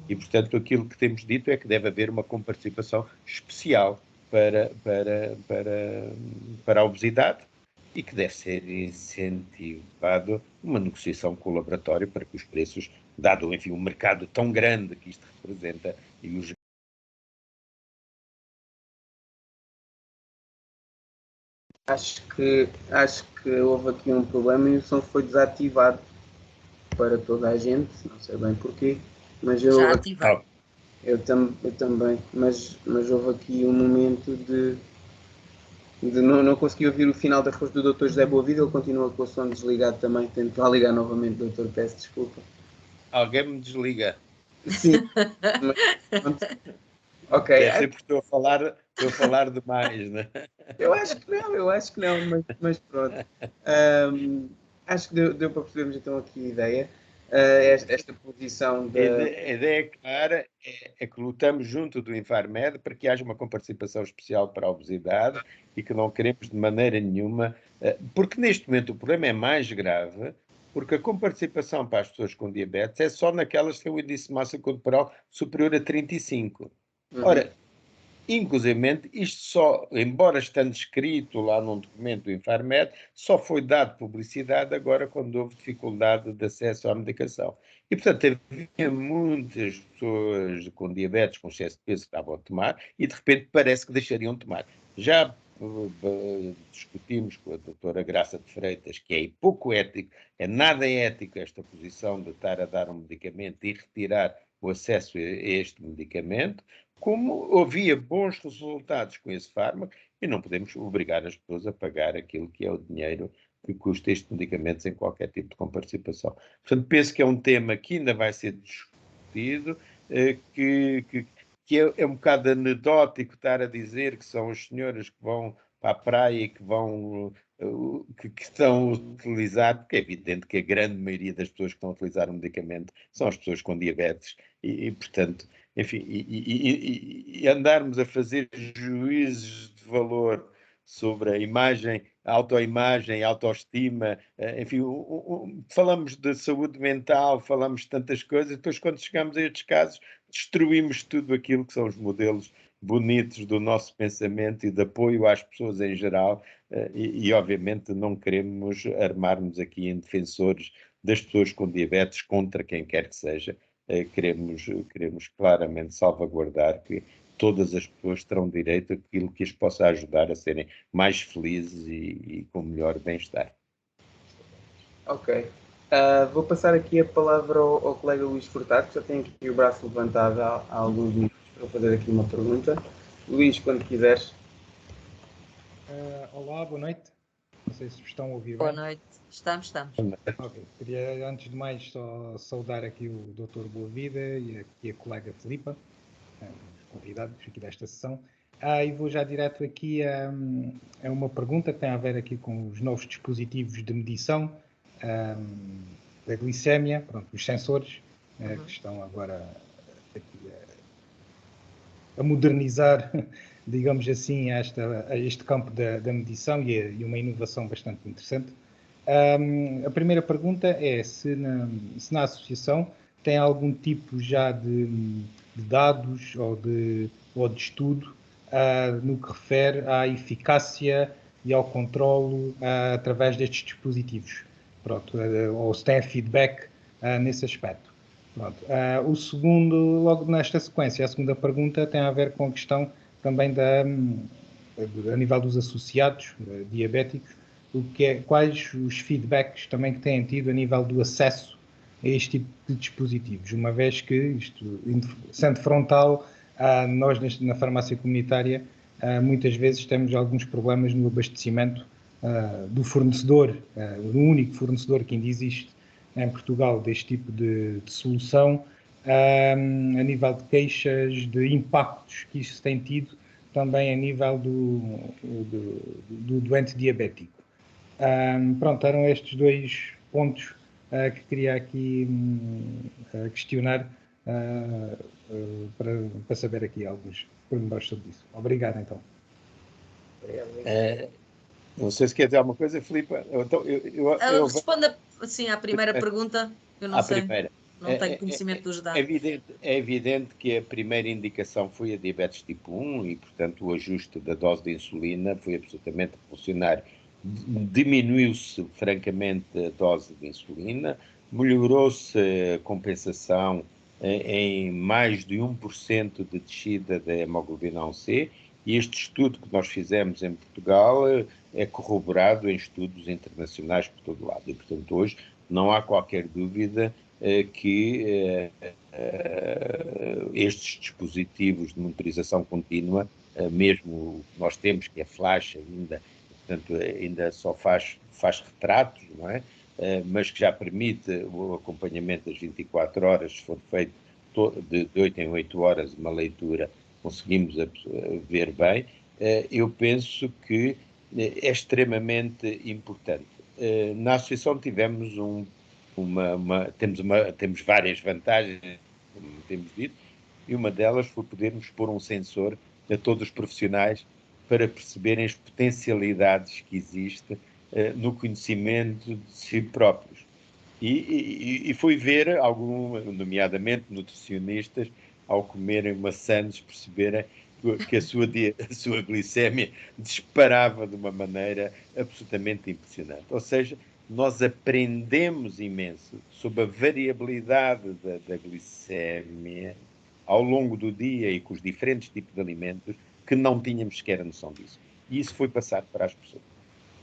E, portanto, aquilo que temos dito é que deve haver uma comparticipação especial para a obesidade e que deve ser incentivado uma negociação com o laboratório para que os preços, dado, enfim, um mercado tão grande que isto representa e os Acho que houve aqui um problema e o som foi desativado para toda a gente, não sei bem porquê, mas Já ativei. eu também, mas houve aqui um momento de não consegui ouvir o final da resposta do Dr. José Boavida, ele continua com o som desligado também, tento lá ligar novamente, doutor, peço desculpa. Alguém me desliga. Sim, mas, ok. É sempre estou a falar demais, né? Eu acho que não, mas pronto. Acho que deu para percebermos então aqui a ideia. Esta posição da... A ideia clara é que lutamos junto do Infarmed para que haja uma comparticipação especial para a obesidade e que não queremos de maneira nenhuma, porque neste momento o problema é mais grave, porque a comparticipação para as pessoas com diabetes é só naquelas que têm o índice de massa corporal superior a 35. Ora, inclusivamente, isto só, embora estando escrito lá num documento do Infarmed, só foi dado publicidade agora quando houve dificuldade de acesso à medicação. E, portanto, havia muitas pessoas com diabetes, com excesso de peso, que estavam a tomar e, de repente, parece que deixariam de tomar. Já discutimos com a doutora Graça de Freitas que é pouco ético, é nada ético esta posição de estar a dar um medicamento e retirar o acesso a este medicamento, como havia bons resultados com esse fármaco e não podemos obrigar as pessoas a pagar aquilo que é o dinheiro que custa este medicamento sem qualquer tipo de comparticipação. Portanto, penso que é um tema que ainda vai ser discutido, que é um bocado anedótico estar a dizer que são as senhoras que vão para a praia e que vão que estão a utilizar, porque é evidente que a grande maioria das pessoas que estão a utilizar o medicamento são as pessoas com diabetes e portanto, enfim, e andarmos a fazer juízes de valor sobre a imagem, a autoimagem, a autoestima, enfim, falamos de saúde mental, falamos de tantas coisas, depois quando chegamos a estes casos destruímos tudo aquilo que são os modelos bonitos do nosso pensamento e de apoio às pessoas em geral e obviamente não queremos armar-nos aqui em defensores das pessoas com diabetes contra quem quer que seja. Queremos claramente salvaguardar que todas as pessoas terão direito àquilo que as possa ajudar a serem mais felizes e com melhor bem-estar. Ok. Vou passar aqui a palavra ao colega Luís Furtado, que já tem aqui o braço levantado há alguns minutos para fazer aqui uma pergunta. Luís, quando quiseres. Olá, boa noite. Não sei se estão a ouvir Boa bem. noite. Estamos. Okay. Queria, antes de mais, só saudar aqui o Dr. Boavida e aqui a colega Filipa, os convidados aqui desta sessão. E vou já direto aqui a uma pergunta que tem a ver aqui com os novos dispositivos de medição da glicémia, pronto, os sensores, que estão agora aqui a modernizar, digamos assim, a este campo da medição e uma inovação bastante interessante. A primeira pergunta é se na associação tem algum tipo já de dados ou de estudo no que refere à eficácia e ao controlo através destes dispositivos. Pronto, ou se tem feedback nesse aspecto. Pronto. O segundo, logo nesta sequência, a segunda pergunta tem a ver com a questão também a nível dos associados diabéticos, quais os feedbacks também que têm tido a nível do acesso a este tipo de dispositivos, uma vez que isto, sendo frontal, nós na farmácia comunitária muitas vezes temos alguns problemas no abastecimento do fornecedor, do único fornecedor que ainda existe em Portugal deste tipo de solução, a nível de queixas, de impactos que isso tem tido também a nível do doente diabético. Pronto, eram estes dois pontos que queria aqui questionar para saber aqui alguns pormenores sobre isso. Obrigado, então. Não sei se quer dizer alguma coisa, Filipe. Então, responda assim à primeira pergunta. Eu não sei. Primeira. Não tenho conhecimento dos dados. É evidente que a primeira indicação foi a diabetes tipo 1 e, portanto, o ajuste da dose de insulina foi absolutamente revolucionário. Diminuiu-se, francamente, a dose de insulina, melhorou-se a compensação em mais de 1% de descida da hemoglobina A1C, e este estudo que nós fizemos em Portugal é corroborado em estudos internacionais por todo lado. E, portanto, hoje não há qualquer dúvida que estes dispositivos de monitorização contínua, mesmo que nós temos, que é flash ainda, portanto, ainda só faz retratos, não é? Mas que já permite o acompanhamento das 24 horas, se for feito de 8 em 8 horas uma leitura, conseguimos ver bem. Eu penso que é extremamente importante. Na associação tivemos temos várias vantagens, como temos dito, e uma delas foi podermos pôr um sensor a todos os profissionais para perceberem as potencialidades que existem no conhecimento de si próprios. E fui ver, nomeadamente nutricionistas, ao comerem maçãs, perceberem que a sua glicémia disparava de uma maneira absolutamente impressionante. Ou seja, nós aprendemos imenso sobre a variabilidade da glicémia ao longo do dia e com os diferentes tipos de alimentos que não tínhamos sequer a noção disso. E isso foi passado para as pessoas.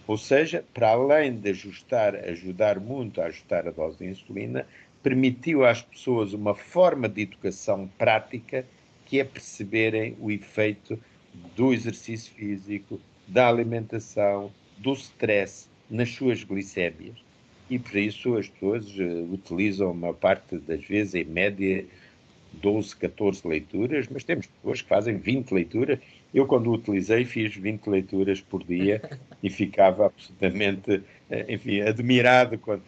Ou seja, para além de ajudar muito a ajustar a dose de insulina, permitiu às pessoas uma forma de educação prática, que é perceberem o efeito do exercício físico, da alimentação, do stress nas suas glicémias. E por isso as pessoas utilizam uma parte das vezes, em média, 12, 14 leituras, mas temos pessoas que fazem 20 leituras. Eu, quando o utilizei, fiz 20 leituras por dia e ficava absolutamente, enfim, admirado com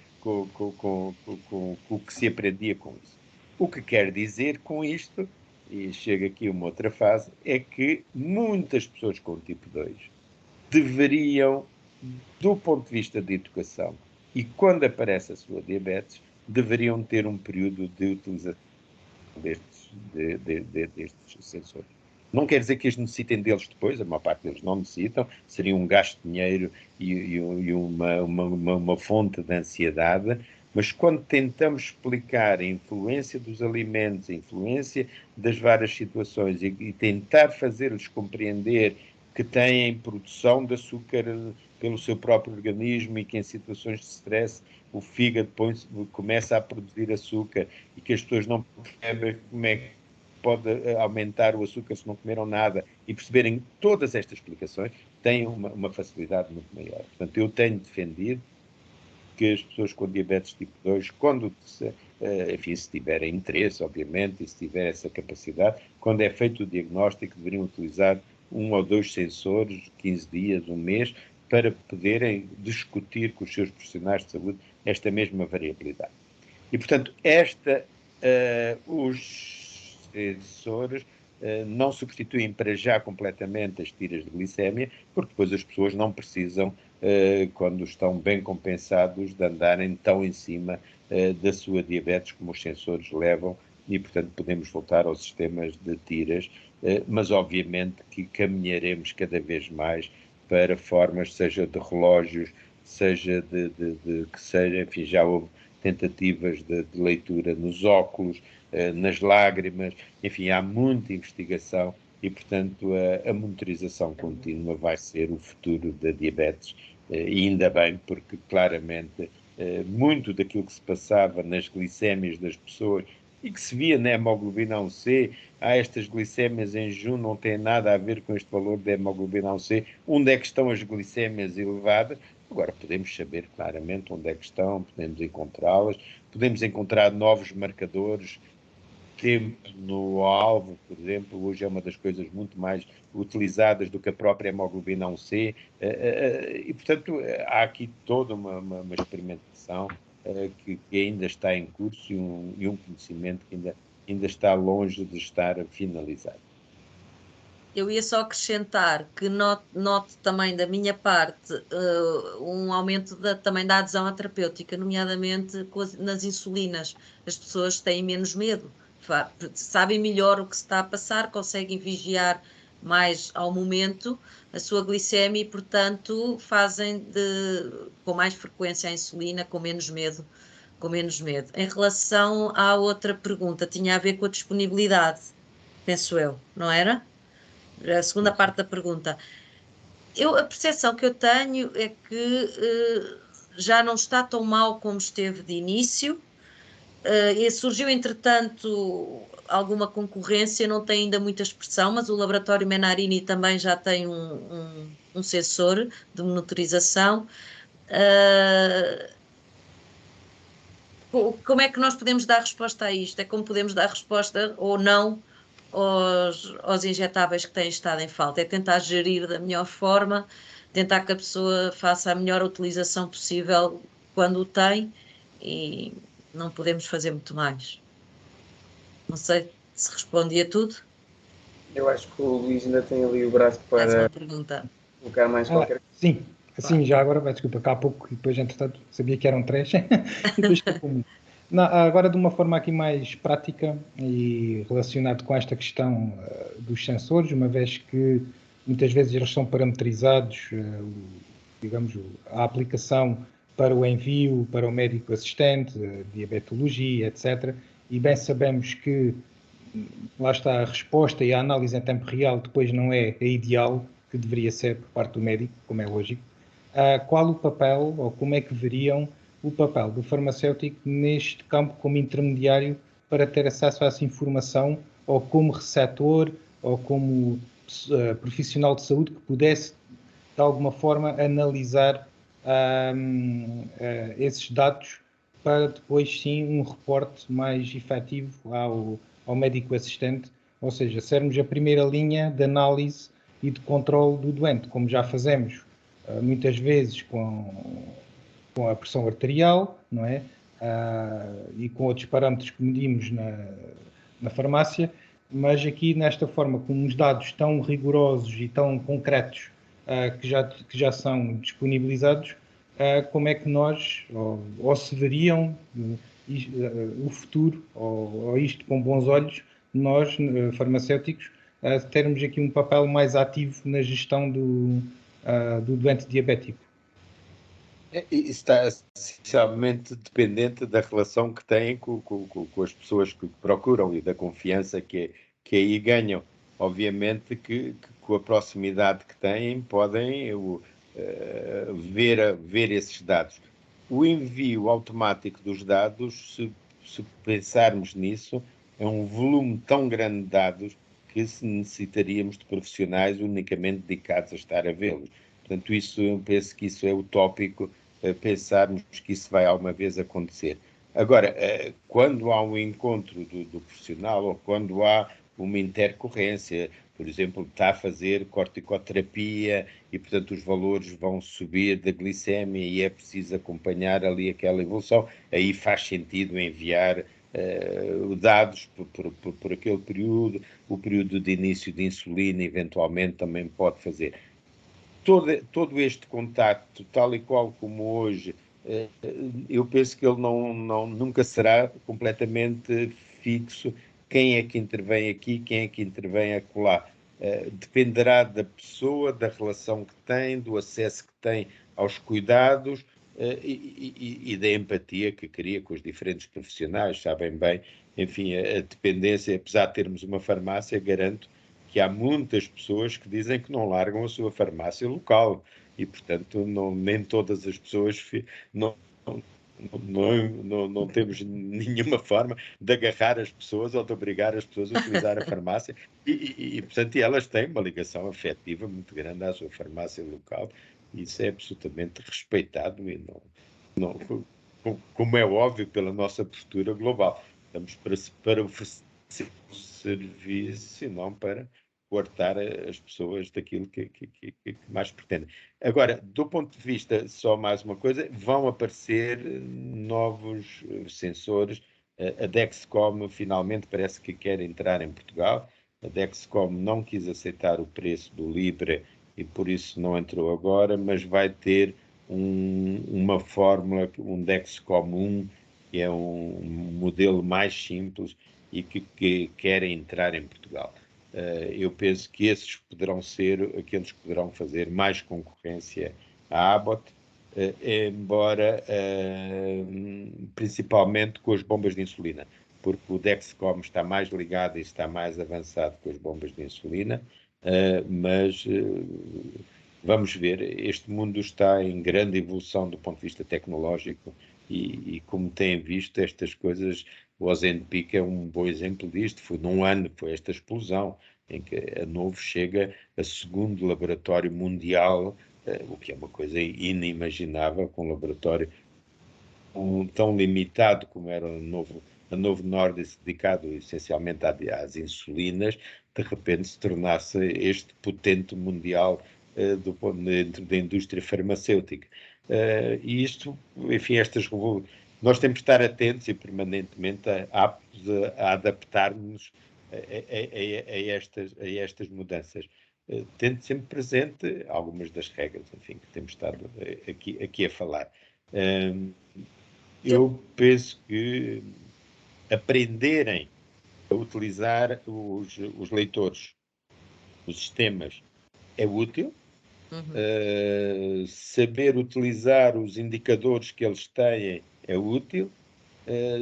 o que se aprendia com isso. O que quer dizer com isto, e chega aqui uma outra fase, é que muitas pessoas com tipo 2 deveriam, do ponto de vista de educação, e quando aparece a sua diabetes, deveriam ter um período de utilização destes sensores. Não quer dizer que eles necessitem deles depois, a maior parte deles não necessitam, seria um gasto de dinheiro e uma fonte de ansiedade, mas quando tentamos explicar a influência dos alimentos, a influência das várias situações e tentar fazer-lhes compreender que têm produção de açúcar pelo seu próprio organismo e que em situações de stress o fígado começa a produzir açúcar e que as pessoas não percebem como é que pode aumentar o açúcar se não comeram nada, e perceberem todas estas explicações, têm uma facilidade muito maior. Portanto, eu tenho defendido que as pessoas com diabetes tipo 2, quando, enfim, se tiverem interesse, obviamente, e se tiverem essa capacidade, quando é feito o diagnóstico, deveriam utilizar 1 ou 2 sensores, 15 dias, um mês, para poderem discutir com os seus profissionais de saúde esta mesma variabilidade. E, portanto, os sensores não substituem para já completamente as tiras de glicémia, porque depois as pessoas não precisam, quando estão bem compensados, de andarem tão em cima da sua diabetes como os sensores levam, e, portanto, podemos voltar aos sistemas de tiras, mas obviamente que caminharemos cada vez mais para formas, seja de relógios, seja que seja, enfim, já houve tentativas de leitura nos óculos, nas lágrimas, enfim, há muita investigação e, portanto, a monitorização contínua vai ser o futuro da diabetes, e ainda bem, porque claramente muito daquilo que se passava nas glicémias das pessoas e que se via na hemoglobina A1C, estas glicémias em jejum não têm nada a ver com este valor da hemoglobina A1C, onde é que estão as glicémias elevadas. Agora podemos saber claramente onde é que estão, podemos encontrá-las, podemos encontrar novos marcadores, tempo no alvo, por exemplo, hoje é uma das coisas muito mais utilizadas do que a própria hemoglobina A1C, e portanto há aqui toda uma experimentação que ainda está em curso e um conhecimento que ainda está longe de estar finalizado. Eu ia só acrescentar que note também da minha parte um aumento também da adesão à terapêutica, nomeadamente nas insulinas. As pessoas têm menos medo, sabem melhor o que se está a passar, conseguem vigiar mais ao momento a sua glicemia e, portanto, fazem com mais frequência a insulina, com menos medo. Em relação à outra pergunta, tinha a ver com a disponibilidade, penso eu, não era? A segunda parte da pergunta. A percepção que eu tenho é que já não está tão mal como esteve de início. E surgiu, entretanto, alguma concorrência, não tem ainda muita expressão, mas o laboratório Menarini também já tem um sensor de monitorização. Como é que nós podemos dar resposta a isto? É como podemos dar resposta ou não aos injetáveis que têm estado em falta. É tentar gerir da melhor forma, tentar que a pessoa faça a melhor utilização possível quando o tem e não podemos fazer muito mais. Não sei se respondi a tudo. Eu acho que o Luís ainda tem ali o braço para colocar mais qualquer coisa. Sim, assim, já agora, desculpa, cá há pouco e depois, entretanto, sabia que eram 3 e depois agora de uma forma aqui mais prática e relacionado com esta questão dos sensores, uma vez que muitas vezes eles são parametrizados, digamos, a aplicação para o envio, para o médico assistente, diabetologia, etc. E bem sabemos que lá está a resposta e a análise em tempo real depois não é a ideal que deveria ser por parte do médico, como é lógico. Qual o papel, ou como é que veriam o papel do farmacêutico neste campo como intermediário para ter acesso a essa informação, ou como receptor, ou como profissional de saúde que pudesse, de alguma forma, analisar esses dados para depois, sim, um reporte mais efetivo ao médico assistente, ou seja, sermos a primeira linha de análise e de controle do doente, como já fazemos muitas vezes com a pressão arterial, não é? E com outros parâmetros que medimos na farmácia, mas aqui nesta forma, com uns dados tão rigorosos e tão concretos que já são disponibilizados, como é que nós, ou se veriam o futuro, ou isto com bons olhos, nós, farmacêuticos, termos aqui um papel mais ativo na gestão do doente diabético. Isso está essencialmente dependente da relação que têm com as pessoas que procuram e da confiança que aí ganham. Obviamente que com a proximidade que têm podem ver esses dados. O envio automático dos dados, se pensarmos nisso, é um volume tão grande de dados que necessitaríamos de profissionais unicamente dedicados a estar a vê-los. Portanto, eu penso que isso é utópico, pensarmos que isso vai alguma vez acontecer. Agora, quando há um encontro do profissional ou quando há uma intercorrência, por exemplo, está a fazer corticoterapia e, portanto, os valores vão subir da glicemia e é preciso acompanhar ali aquela evolução, aí faz sentido enviar dados por aquele período, o período de início de insulina eventualmente também pode fazer. Todo este contacto, tal e qual como hoje, eu penso que ele nunca será completamente fixo. Quem é que intervém aqui, quem é que intervém acolá? Dependerá da pessoa, da relação que tem, do acesso que tem aos cuidados e da empatia que cria com os diferentes profissionais. Sabem bem, enfim, a dependência, apesar de termos uma farmácia, garanto que há muitas pessoas que dizem que não largam a sua farmácia local e, portanto, nem todas as pessoas não temos nenhuma forma de agarrar as pessoas ou de obrigar as pessoas a utilizar a farmácia portanto, elas têm uma ligação afetiva muito grande à sua farmácia local e isso é absolutamente respeitado e como é óbvio pela nossa postura global. Estamos para oferecer um serviço e não para coartar as pessoas daquilo que mais pretendem. Agora, do ponto de vista, só mais uma coisa, vão aparecer novos sensores. A Dexcom finalmente parece que quer entrar em Portugal. A Dexcom não quis aceitar o preço do Libre e por isso não entrou agora, mas vai ter uma fórmula, um Dexcom 1, que é um modelo mais simples e que quer entrar em Portugal. Eu penso que esses poderão ser aqueles que poderão fazer mais concorrência à Abbott, embora principalmente com as bombas de insulina, porque o Dexcom está mais ligado e está mais avançado com as bombas de insulina, mas vamos ver, este mundo está em grande evolução do ponto de vista tecnológico e como têm visto estas coisas, o Ozempic é um bom exemplo disto. Foi num ano, foi esta explosão em que a Novo chega a segundo laboratório mundial, o que é uma coisa inimaginável, com um laboratório tão limitado como era a Novo Nordisk, dedicado essencialmente às insulinas, de repente se tornasse este potente mundial dentro da indústria farmacêutica. E isto, enfim, nós temos de estar atentos e permanentemente aptos a adaptar-nos a estas mudanças, tendo sempre presente algumas das regras, enfim, que temos estado aqui a falar. Eu penso que aprenderem a utilizar os leitores, os sistemas, é útil. Saber utilizar os indicadores que eles têm é útil.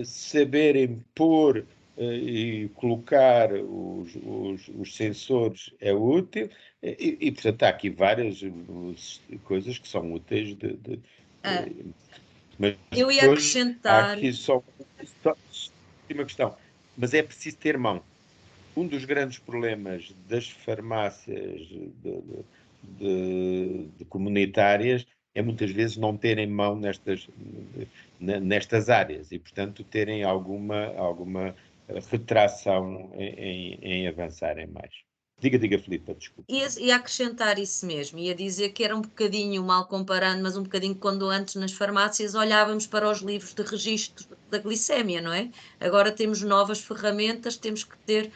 Saberem pôr e colocar os sensores é útil. Portanto, há aqui várias coisas que são úteis mas eu ia acrescentar. Há aqui só uma questão. Mas é preciso ter mão. Um dos grandes problemas das farmácias de comunitárias é muitas vezes não terem mão nestas áreas e, portanto, terem alguma retração em avançarem mais. Diga, Filipe, desculpa. Ia acrescentar isso mesmo, ia dizer que era um bocadinho, mal comparando, mas um bocadinho quando antes nas farmácias olhávamos para os livros de registro da glicémia, não é? Agora temos novas ferramentas, temos que ter,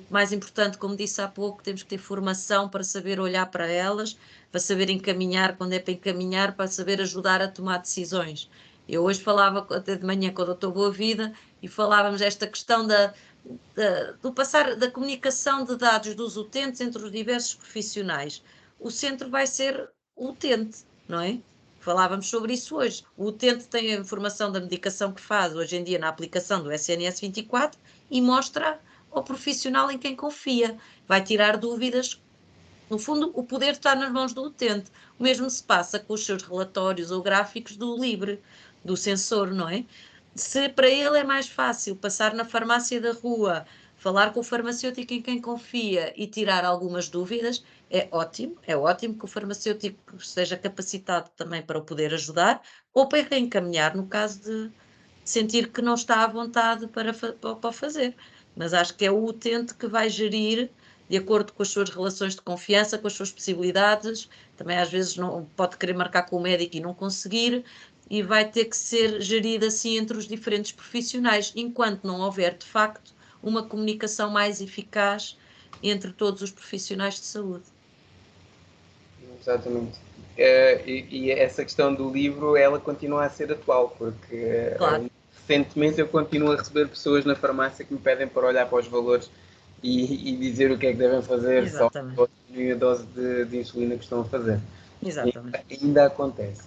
mais importante, como disse há pouco, temos que ter formação para saber olhar para elas, para saber encaminhar quando é para encaminhar, para saber ajudar a tomar decisões. Eu hoje falava até de manhã com o Dr. Boavida e falávamos esta questão do passar da comunicação de dados dos utentes entre os diversos profissionais. O centro vai ser o utente, não é? Falávamos sobre isso hoje. O utente tem a informação da medicação que faz hoje em dia na aplicação do SNS 24 e mostra ao profissional em quem confia. Vai tirar dúvidas. No fundo, o poder está nas mãos do utente. O mesmo se passa com os seus relatórios ou gráficos do Libre, do sensor, não é? Se para ele é mais fácil passar na farmácia da rua, falar com o farmacêutico em quem confia e tirar algumas dúvidas, é ótimo que o farmacêutico esteja capacitado também para o poder ajudar ou para reencaminhar no caso de sentir que não está à vontade para fazer. Mas acho que é o utente que vai gerir de acordo com as suas relações de confiança, com as suas possibilidades, também às vezes não pode querer marcar com o médico e não conseguir, e vai ter que ser gerido assim entre os diferentes profissionais, enquanto não houver, de facto, uma comunicação mais eficaz entre todos os profissionais de saúde. Exatamente. E essa questão do livro, ela continua a ser atual, porque claro. Recentemente eu continuo a receber pessoas na farmácia que me pedem para olhar para os valores e dizer o que é que devem fazer. Exatamente. Só a dose de insulina que estão a fazer. Exatamente. Ainda acontece.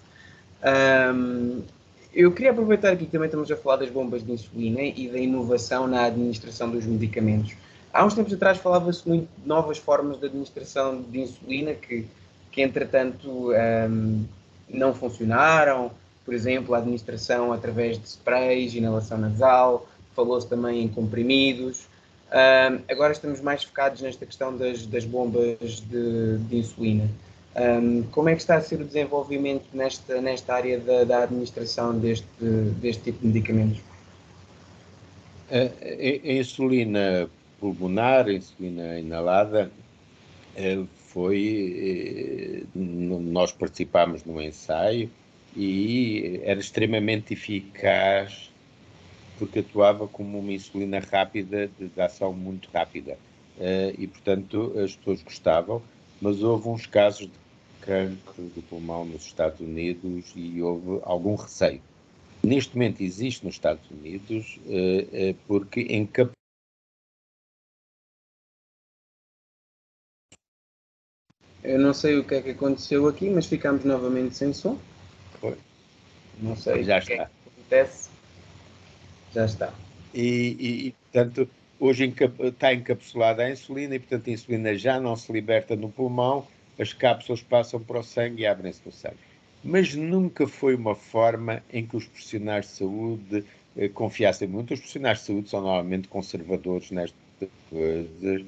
Eu queria aproveitar aqui que também estamos a falar das bombas de insulina e da inovação na administração dos medicamentos. Há uns tempos atrás falava-se muito de novas formas de administração de insulina que entretanto, não funcionaram. por exemplo, a administração através de sprays, inalação nasal, falou-se também em comprimidos. Agora estamos mais focados nesta questão das bombas de insulina. Como é que está a ser o desenvolvimento nesta área da administração deste tipo de medicamentos? A insulina pulmonar, a insulina inalada, nós participámos num ensaio e era extremamente eficaz porque atuava como uma insulina rápida, de ação muito rápida. E, portanto, as pessoas gostavam, mas houve uns casos de cancro do pulmão nos Estados Unidos e houve algum receio. Neste momento existe nos Estados Unidos porque Eu não sei o que é que aconteceu aqui, mas ficámos novamente sem som. Foi. Não sei Já o que é está. que acontece. Já está. Portanto, hoje está encapsulada a insulina e, portanto, a insulina já não se liberta no pulmão, as cápsulas passam para o sangue e abrem-se no sangue. Mas nunca foi uma forma em que os profissionais de saúde confiassem muito. Os profissionais de saúde são normalmente conservadores nestas coisas,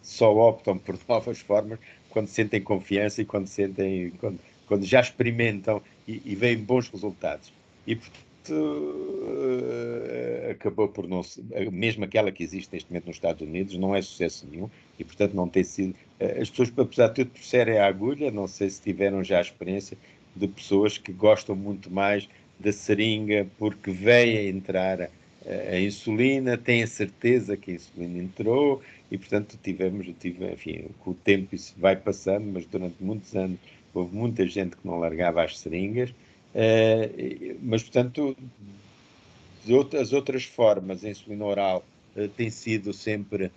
só optam por novas formas quando sentem confiança e quando já experimentam e veem bons resultados. E, portanto, acabou por não ser, mesmo aquela que existe neste momento nos Estados Unidos, não é sucesso nenhum e, portanto, não tem sido. As pessoas, apesar de tudo, preferem a agulha. Não sei se tiveram já a experiência de pessoas que gostam muito mais da seringa porque veem entrar a insulina, têm a certeza que a insulina entrou e, portanto, enfim, com o tempo isso vai passando, mas durante muitos anos houve muita gente que não largava as seringas. Mas, portanto, as outras formas, a insulina oral tem sido sempre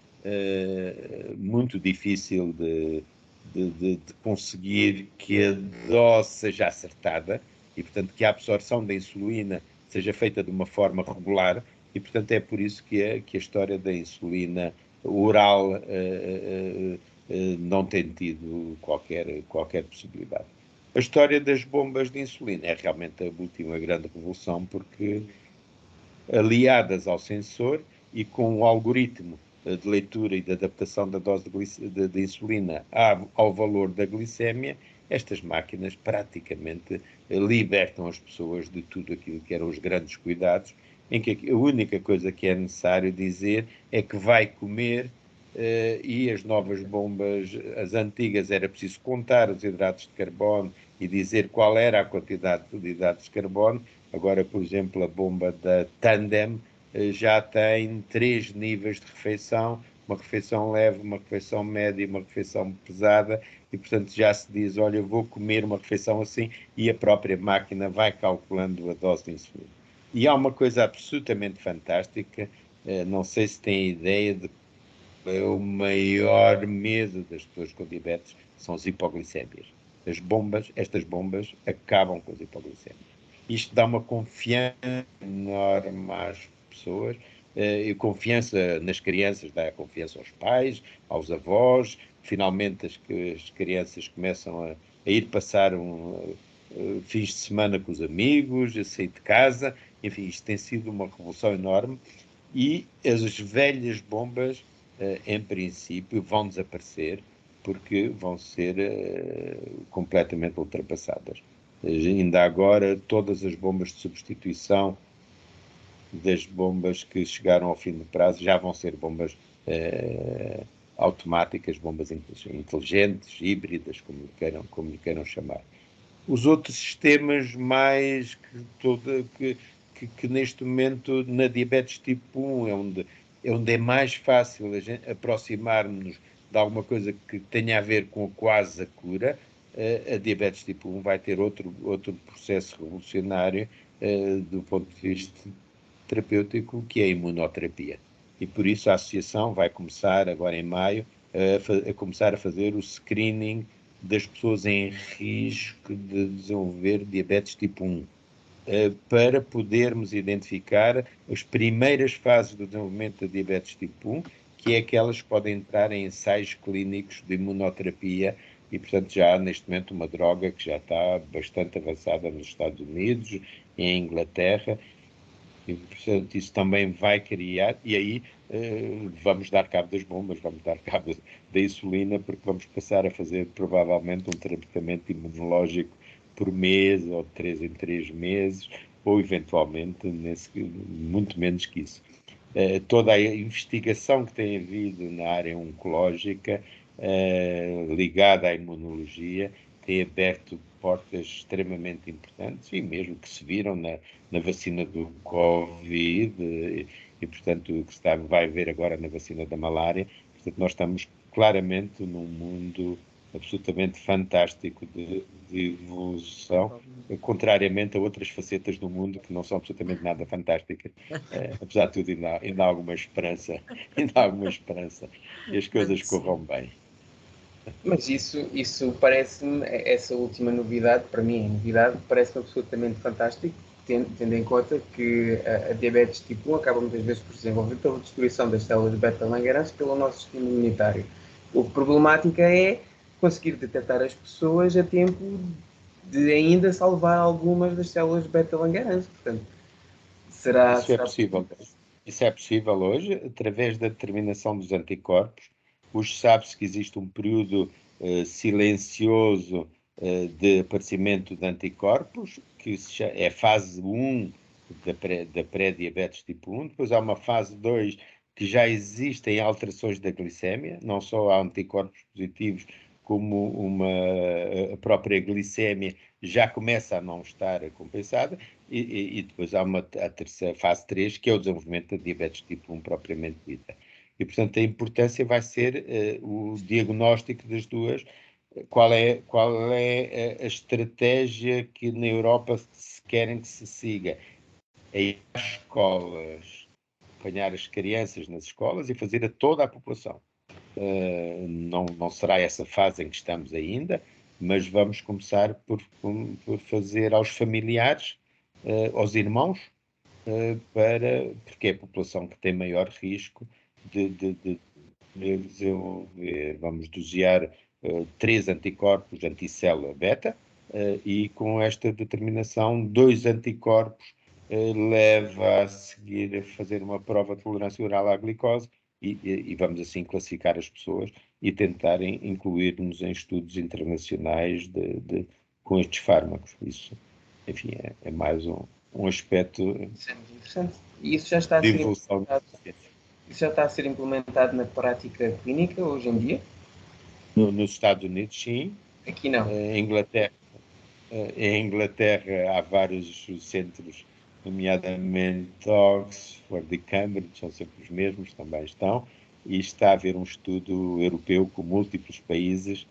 muito difícil de conseguir que a dose seja acertada e, portanto, que a absorção da insulina seja feita de uma forma regular e, portanto, é por isso que a história da insulina oral não tem tido qualquer possibilidade. A história das bombas de insulina é realmente a última grande revolução porque aliadas ao sensor e com o algoritmo de leitura e de adaptação da dose de insulina ao valor da glicémia, estas máquinas praticamente libertam as pessoas de tudo aquilo que eram os grandes cuidados, em que a única coisa que é necessário dizer é que vai comer e as novas bombas, as antigas, era preciso contar os hidratos de carbono e dizer qual era a quantidade de hidratos de carbono. Agora, por exemplo, a bomba da Tandem já tem 3 níveis de refeição, uma refeição leve, uma refeição média e uma refeição pesada, e portanto já se diz, olha, eu vou comer uma refeição assim, e a própria máquina vai calculando a dose de insulina. E há uma coisa absolutamente fantástica, não sei se têm ideia de que o maior medo das pessoas com diabetes são as hipoglicémias. Estas bombas acabam com as hipoglicémias. Isto dá uma confiança enorme às pessoas, e confiança nas crianças, dá confiança aos pais, aos avós. Finalmente as crianças começam a ir passar fins de semana com os amigos, a sair de casa. Enfim, isto tem sido uma revolução enorme e as velhas bombas, em princípio, vão desaparecer porque vão ser completamente ultrapassadas. Ainda agora, todas as bombas de substituição das bombas que chegaram ao fim do prazo já vão ser bombas automáticas, bombas inteligentes, híbridas, como lhe queiram chamar. Os outros sistemas mais que neste momento na diabetes tipo 1 é onde é mais fácil a gente aproximar-nos de alguma coisa que tenha a ver com quase a cura. A diabetes tipo 1 vai ter outro processo revolucionário do ponto de vista terapêutico, que é a imunoterapia. E por isso a associação vai começar agora em maio a começar a fazer o screening das pessoas em risco de desenvolver diabetes tipo 1, para podermos identificar as primeiras fases do desenvolvimento da diabetes tipo 1, que é aquelas que podem entrar em ensaios clínicos de imunoterapia e, portanto, já há neste momento uma droga que já está bastante avançada nos Estados Unidos e em Inglaterra, e, portanto, isso também vai criar, e aí vamos dar cabo das bombas, vamos dar cabo da insulina, porque vamos passar a fazer provavelmente um tratamento imunológico por mês, ou de 3 em 3 meses, ou eventualmente muito menos que isso. Toda a investigação que tem havido na área oncológica ligada à imunologia tem aberto portas extremamente importantes, e mesmo que se viram na vacina do Covid e portanto, o que vai ver agora na vacina da malária. Portanto, nós estamos claramente num mundo absolutamente fantástico de evolução, contrariamente a outras facetas do mundo que não são absolutamente nada fantásticas. Apesar de tudo, ainda há alguma esperança, que as coisas corram bem. Mas isso parece-me, essa última novidade, para mim é novidade, parece-me absolutamente fantástico, tendo em conta que a diabetes tipo 1 acaba muitas vezes por se desenvolver pela destruição das células beta-langerans pelo nosso sistema imunitário. O problemático é conseguir detectar as pessoas a tempo de ainda salvar algumas das células beta-langerans. Portanto, Isso é possível. Isso é possível hoje, através da determinação dos anticorpos. Hoje sabe-se que existe um período silencioso de aparecimento de anticorpos, que é fase 1 da pré-diabetes tipo 1. Depois há uma fase 2 que já existem alterações da glicémia, não só há anticorpos positivos, como a própria glicémia já começa a não estar compensada, e depois há a terceira fase 3, que é o desenvolvimento da diabetes tipo 1 propriamente dita. E, portanto, a importância vai ser o diagnóstico das duas. Qual é a estratégia que na Europa se querem que se siga? É ir às escolas, apanhar as crianças nas escolas e fazer a toda a população. Não será essa fase em que estamos ainda, mas vamos começar por fazer aos familiares, aos irmãos, porque é a população que tem maior risco de desenvolver. Vamos dosear 3 anticorpos anticélula beta, e com esta determinação, 2 anticorpos leva a seguir a fazer uma prova de tolerância oral à glicose, e vamos assim classificar as pessoas e tentar incluir-nos em estudos internacionais com estes fármacos. Isso, enfim, é mais um aspecto isso é muito interessante. E isso já está a de ser evolução. isso já está a ser implementado na prática clínica hoje em dia? Nos Estados Unidos, sim. Aqui não. Em Inglaterra há vários centros, nomeadamente Oxford e Cambridge, são sempre os mesmos, também estão, e está a haver um estudo europeu com múltiplos países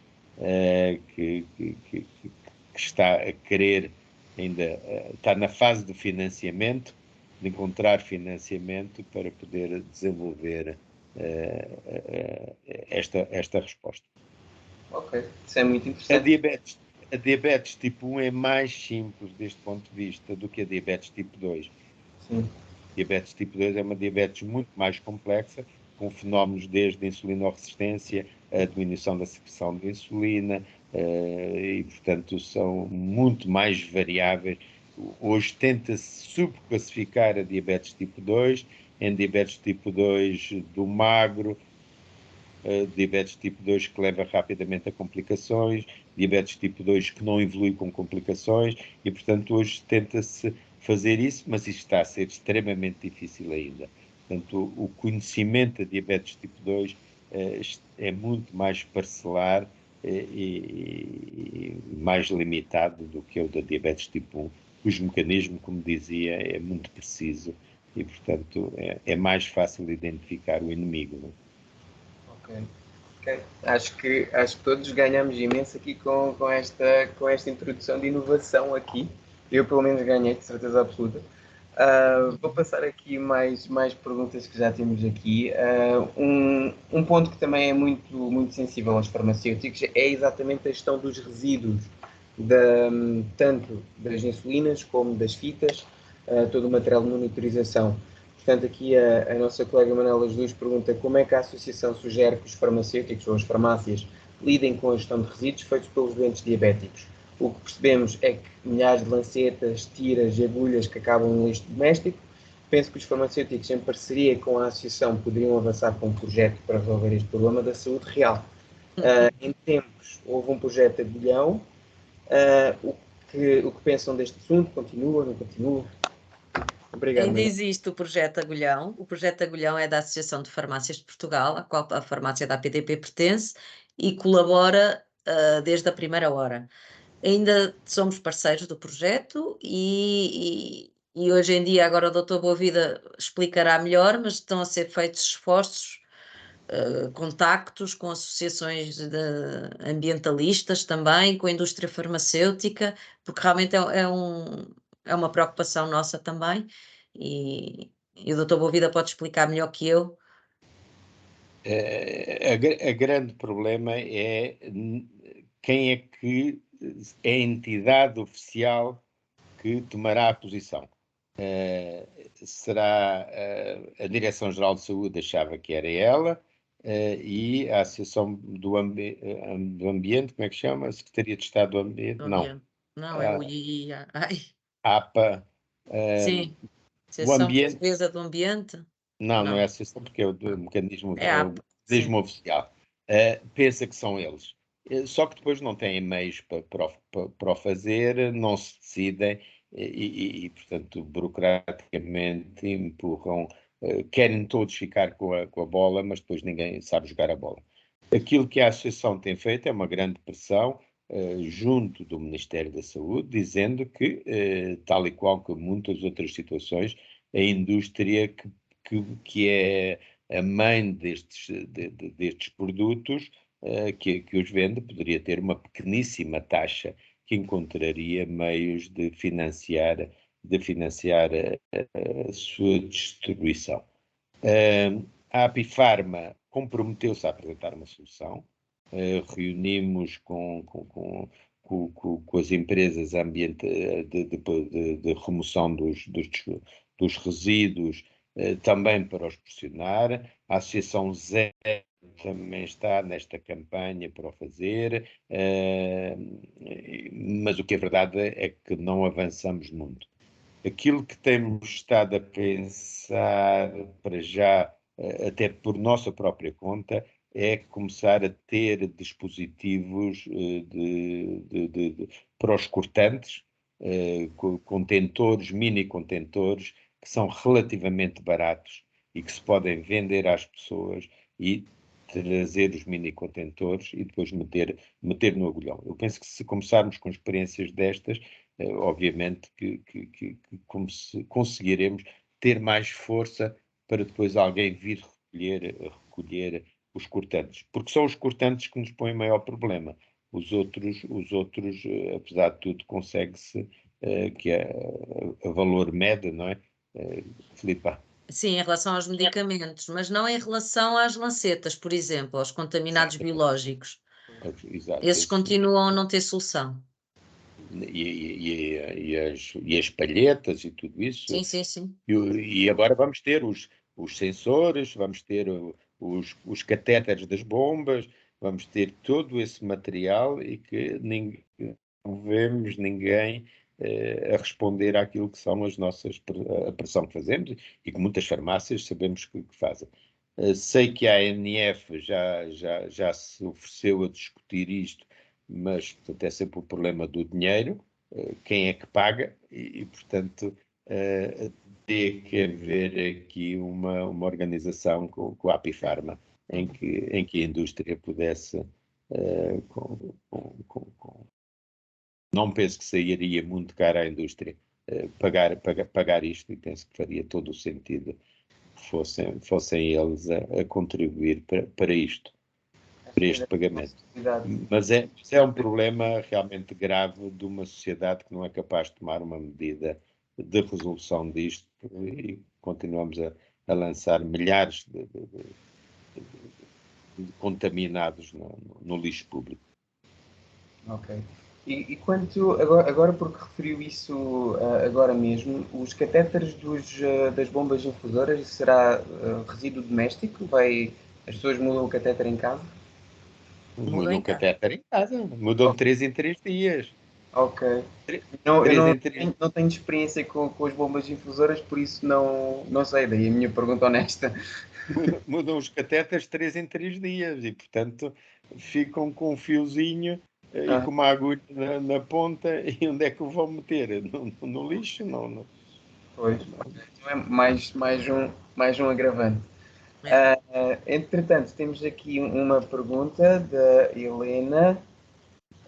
que está a querer ainda, está na fase de financiamento, de encontrar financiamento para poder desenvolver esta resposta. Ok, isso é muito interessante. A diabetes tipo 1 é mais simples deste ponto de vista do que a diabetes tipo 2. Sim. A diabetes tipo 2 é uma diabetes muito mais complexa, com fenómenos desde a insulinoresistência, a diminuição da secreção de insulina, e, portanto, são muito mais variáveis. Hoje tenta-se subclassificar a diabetes tipo 2 em diabetes tipo 2 do magro, diabetes tipo 2 que leva rapidamente a complicações, diabetes tipo 2 que não evolui com complicações, e, portanto, hoje tenta-se fazer isso, mas isto está a ser extremamente difícil ainda. Portanto, o conhecimento da diabetes tipo 2 é muito mais parcelar e mais limitado do que o da diabetes tipo 1, cujo mecanismo, como dizia, é muito preciso e, portanto, é mais fácil identificar o inimigo. Não? Okay. Acho que todos ganhamos imenso aqui com esta introdução de inovação aqui. Eu, pelo menos, ganhei, de certeza absoluta. Vou passar aqui mais perguntas que já temos aqui. Um ponto que também é muito sensível aos farmacêuticos é exatamente a gestão dos resíduos, tanto das insulinas como das fitas, todo o material de monitorização. Portanto, aqui a nossa colega Manuela Jesus pergunta como é que a associação sugere que os farmacêuticos ou as farmácias lidem com a gestão de resíduos feitos pelos doentes diabéticos. O que percebemos é que milhares de lancetas, tiras e agulhas que acabam no lixo doméstico. Penso que os farmacêuticos, em parceria com a associação, poderiam avançar com um projeto para resolver este problema da saúde real. Em tempos, houve um projeto Agulhão. O que pensam deste assunto? Continua, não continua? Obrigado. Ainda existe o Projeto Agulhão. O Projeto Agulhão é da Associação de Farmácias de Portugal, a qual a farmácia da APDP pertence, e colabora desde a primeira hora. Ainda somos parceiros do projeto e hoje em dia, agora o Dr. Boavida explicará melhor, mas estão a ser feitos esforços, contactos com associações ambientalistas também, com a indústria farmacêutica, porque realmente é uma preocupação nossa também, e o Dr. Boavida pode explicar melhor que eu. A grande problema é quem é que é a entidade oficial que tomará a posição. Será a Direção-Geral de Saúde, achava que era ela, e a Associação do Ambiente, como é que chama? A Secretaria de Estado do Ambiente? Não, é o IA. APA. Sim, o Associação ambiente. Portuguesa do Ambiente. Não é a associação, porque é o mecanismo, É o mecanismo oficial. Pensa que são eles. Só que depois não têm meios para o fazer, não se decidem e, portanto, burocraticamente empurram. Querem todos ficar com a bola, mas depois ninguém sabe jogar a bola. Aquilo que a associação tem feito é uma grande pressão junto do Ministério da Saúde, dizendo que, tal e qual que muitas outras situações, a indústria que é a mãe destes produtos, que os vende, poderia ter uma pequeníssima taxa que encontraria meios de financiar a sua distribuição. A Apifarma comprometeu-se a apresentar uma solução. Reunimos com as empresas de remoção dos resíduos, também para os pressionar. A Associação Zero também está nesta campanha para o fazer, mas o que é verdade é que não avançamos muito. Aquilo que temos estado a pensar para já, até por nossa própria conta, é começar a ter dispositivos para os cortantes, contentores, mini contentores, que são relativamente baratos e que se podem vender às pessoas e trazer os mini contentores e depois meter no agulhão. Eu penso que se começarmos com experiências destas, obviamente que conseguiremos ter mais força para depois alguém vir recolher os cortantes, porque são os cortantes que nos põem maior problema. Os outros, apesar de tudo, consegue-se que é a valor médio, não é? Filipa? Sim, em relação aos medicamentos, mas não em relação às lancetas, por exemplo, aos contaminados biológicos. Exato, esses continuam a não ter solução. E as palhetas e tudo isso. Sim. E agora vamos ter os sensores, vamos ter os catéteres das bombas, vamos ter todo esse material e que não vemos ninguém a responder àquilo que são a pressão que fazemos e que muitas farmácias sabemos que fazem. Sei que a ANF já se ofereceu a discutir isto, mas portanto, é sempre o problema do dinheiro, quem é que paga e portanto, tem que haver aqui uma organização com a Apifarma em que a indústria pudesse, não penso que sairia muito caro à indústria pagar isto, e penso que faria todo o sentido que fossem eles a contribuir para isto, para este pagamento. Mas é um problema realmente grave de uma sociedade que não é capaz de tomar uma medida de resolução disto e continuamos a lançar milhares de contaminados no lixo público. Ok. E quanto, agora porque referiu isso agora mesmo, os catéteres das bombas infusoras será resíduo doméstico? As pessoas mudam o catéter em casa? Muda um em casa. catéter em casa. Mudam de 3 em 3 dias. Ok. Não, eu Três não em três. não tenho experiência com as bombas infusoras, por isso não sei. Daí a minha pergunta honesta. Mudam os catéteres 3 em 3 dias e, portanto, ficam com um fiozinho e Ah, com uma agulha na ponta. E onde é que o vão meter? No lixo? Não. pois. Então é mais um agravante. É. Entretanto, temos aqui uma pergunta da Helena.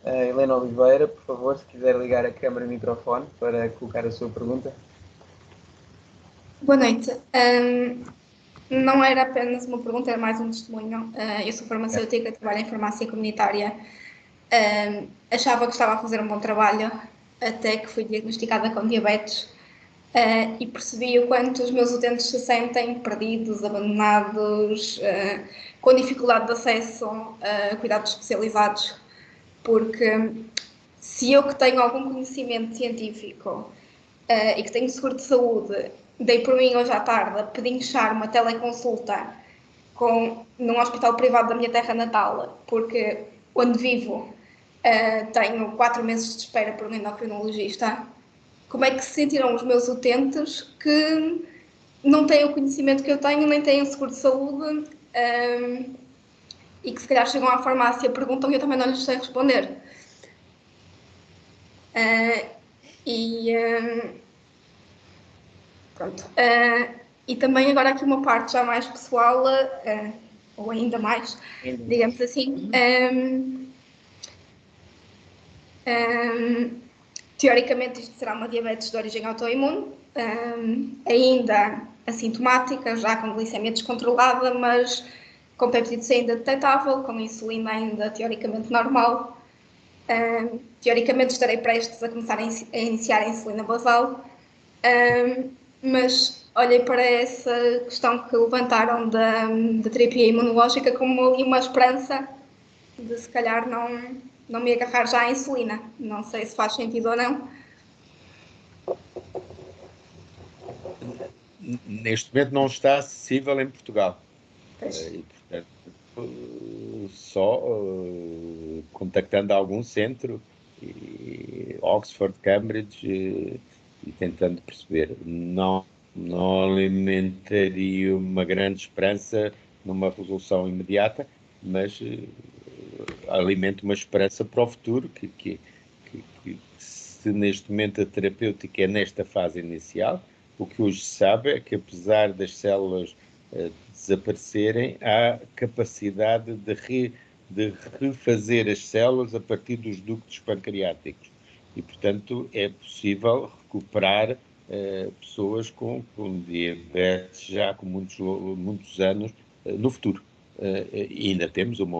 Helena Oliveira, por favor, se quiser ligar a câmara e o microfone para colocar a sua pergunta. Boa noite. Não era apenas uma pergunta, era mais um testemunho. Eu sou farmacêutica, trabalho em farmácia comunitária. Achava que estava a fazer um bom trabalho, até que fui diagnosticada com diabetes e percebi o quanto os meus utentes se sentem perdidos, abandonados, com dificuldade de acesso a cuidados especializados, porque se eu que tenho algum conhecimento científico e que tenho seguro de saúde, dei por mim hoje à tarde a pedinchar uma teleconsulta num hospital privado da minha terra natal, porque onde vivo tenho 4 meses de espera por um endocrinologista. Como é que se sentirão os meus utentes que não têm o conhecimento que eu tenho, nem têm o seguro de saúde e que se calhar chegam à farmácia, perguntam e eu também não lhes sei responder. Pronto. E também agora aqui uma parte já mais pessoal, ou ainda mais, digamos assim. Teoricamente isto será uma diabetes de origem autoimune, ainda assintomática, já com glicemia descontrolada, mas com peptídeo C ainda detectável, com insulina ainda teoricamente normal. Teoricamente estarei prestes a começar a iniciar a insulina basal, mas olhei para essa questão que levantaram da terapia imunológica como ali uma esperança de se calhar não me agarrar já à insulina. Não sei se faz sentido ou não. Neste momento não está acessível em Portugal. Pois. E, portanto, só contactando algum centro, Oxford, Cambridge, e tentando perceber. Não alimentaria uma grande esperança numa resolução imediata, mas alimenta uma esperança para o futuro, que se neste momento a terapêutica é nesta fase inicial, o que hoje se sabe é que apesar das células desaparecerem, há capacidade de refazer as células a partir dos ductos pancreáticos. E, portanto, é possível recuperar pessoas com diabetes já com muitos anos no futuro. E ainda temos uma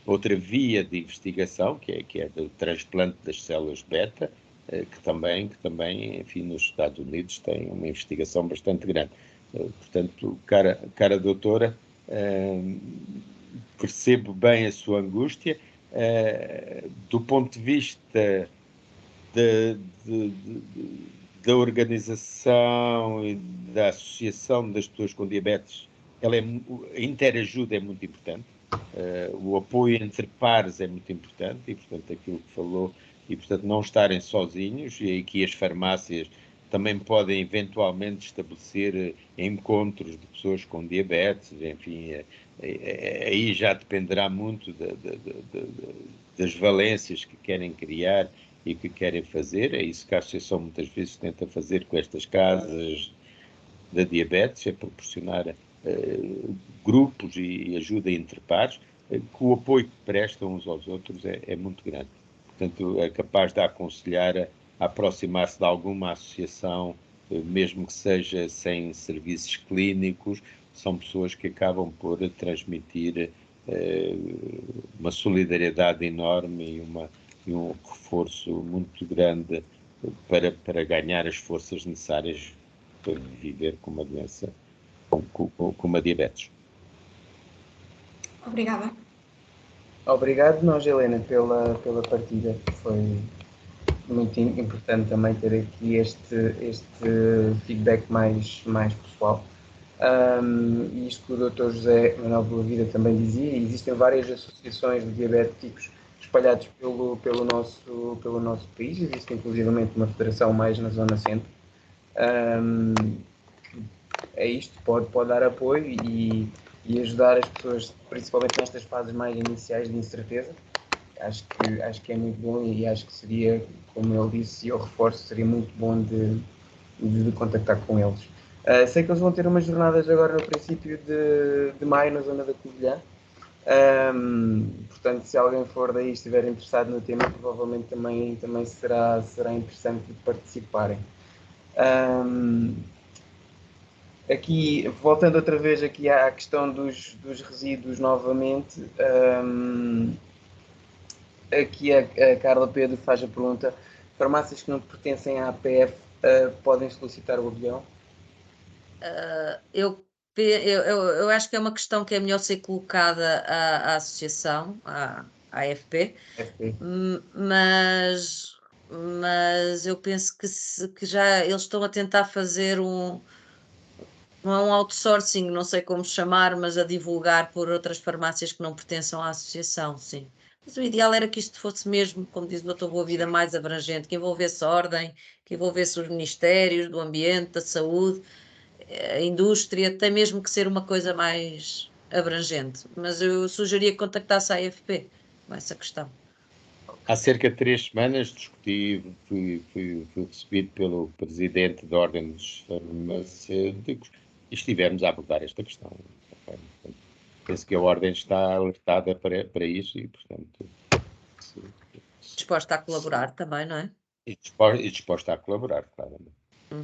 outra via de investigação, que é do transplante das células beta, que também, enfim, nos Estados Unidos tem uma investigação bastante grande. Portanto, cara doutora, percebo bem a sua angústia. Do ponto de vista da organização e da associação das pessoas com diabetes, a interajuda é muito importante. O apoio entre pares é muito importante e, portanto, aquilo que falou, e, portanto, não estarem sozinhos, e aqui as farmácias também podem eventualmente estabelecer encontros de pessoas com diabetes, enfim, aí já dependerá muito das valências que querem criar e que querem fazer. É isso que a Associação muitas vezes tenta fazer com estas casas da diabetes, é proporcionar grupos e ajuda entre pares, que o apoio que prestam uns aos outros é muito grande. Portanto, é capaz de aconselhar a aproximar-se de alguma associação, mesmo que seja sem serviços clínicos. São pessoas que acabam por transmitir uma solidariedade enorme e um reforço muito grande para ganhar as forças necessárias para viver com uma doença, com uma diabetes. Obrigada. Obrigado, nós, Helena, pela partilha. Foi muito importante também ter aqui este feedback mais pessoal. E isto que o Dr. José Manuel Boavida também dizia, existem várias associações de diabéticos espalhados pelo nosso país, existe inclusivamente uma federação mais na zona centro. É isto, pode dar apoio e ajudar as pessoas, principalmente nestas fases mais iniciais de incerteza. Acho que é muito bom e acho que seria, como ele disse, e eu reforço, seria muito bom de contactar com eles. Sei que eles vão ter umas jornadas agora no princípio de maio na zona da Covilhã. Portanto, se alguém for daí e estiver interessado no tema, provavelmente também será interessante participarem. Aqui, voltando outra vez aqui à questão dos resíduos novamente, aqui a Carla Pedro faz a pergunta: farmácias que não pertencem à APF podem solicitar o avião? Eu acho que é uma questão que é melhor ser colocada à associação, à AFP, FP. mas eu penso que já eles estão a tentar fazer não é um outsourcing, não sei como chamar, mas a divulgar por outras farmácias que não pertençam à associação, sim. Mas o ideal era que isto fosse mesmo, como diz o Dr. Boavida, mais abrangente, que envolvesse a ordem, que envolvesse os ministérios do ambiente, da saúde, a indústria, tem mesmo que ser uma coisa mais abrangente. Mas eu sugeria que contactasse a AFP com essa questão. Há cerca de 3 semanas fui recebido pelo presidente da Ordem dos Farmacêuticos e estivemos a abordar esta questão. Penso que a Ordem está alertada para isso e, portanto... Disposta a colaborar também, não é? E disposta a colaborar, claramente.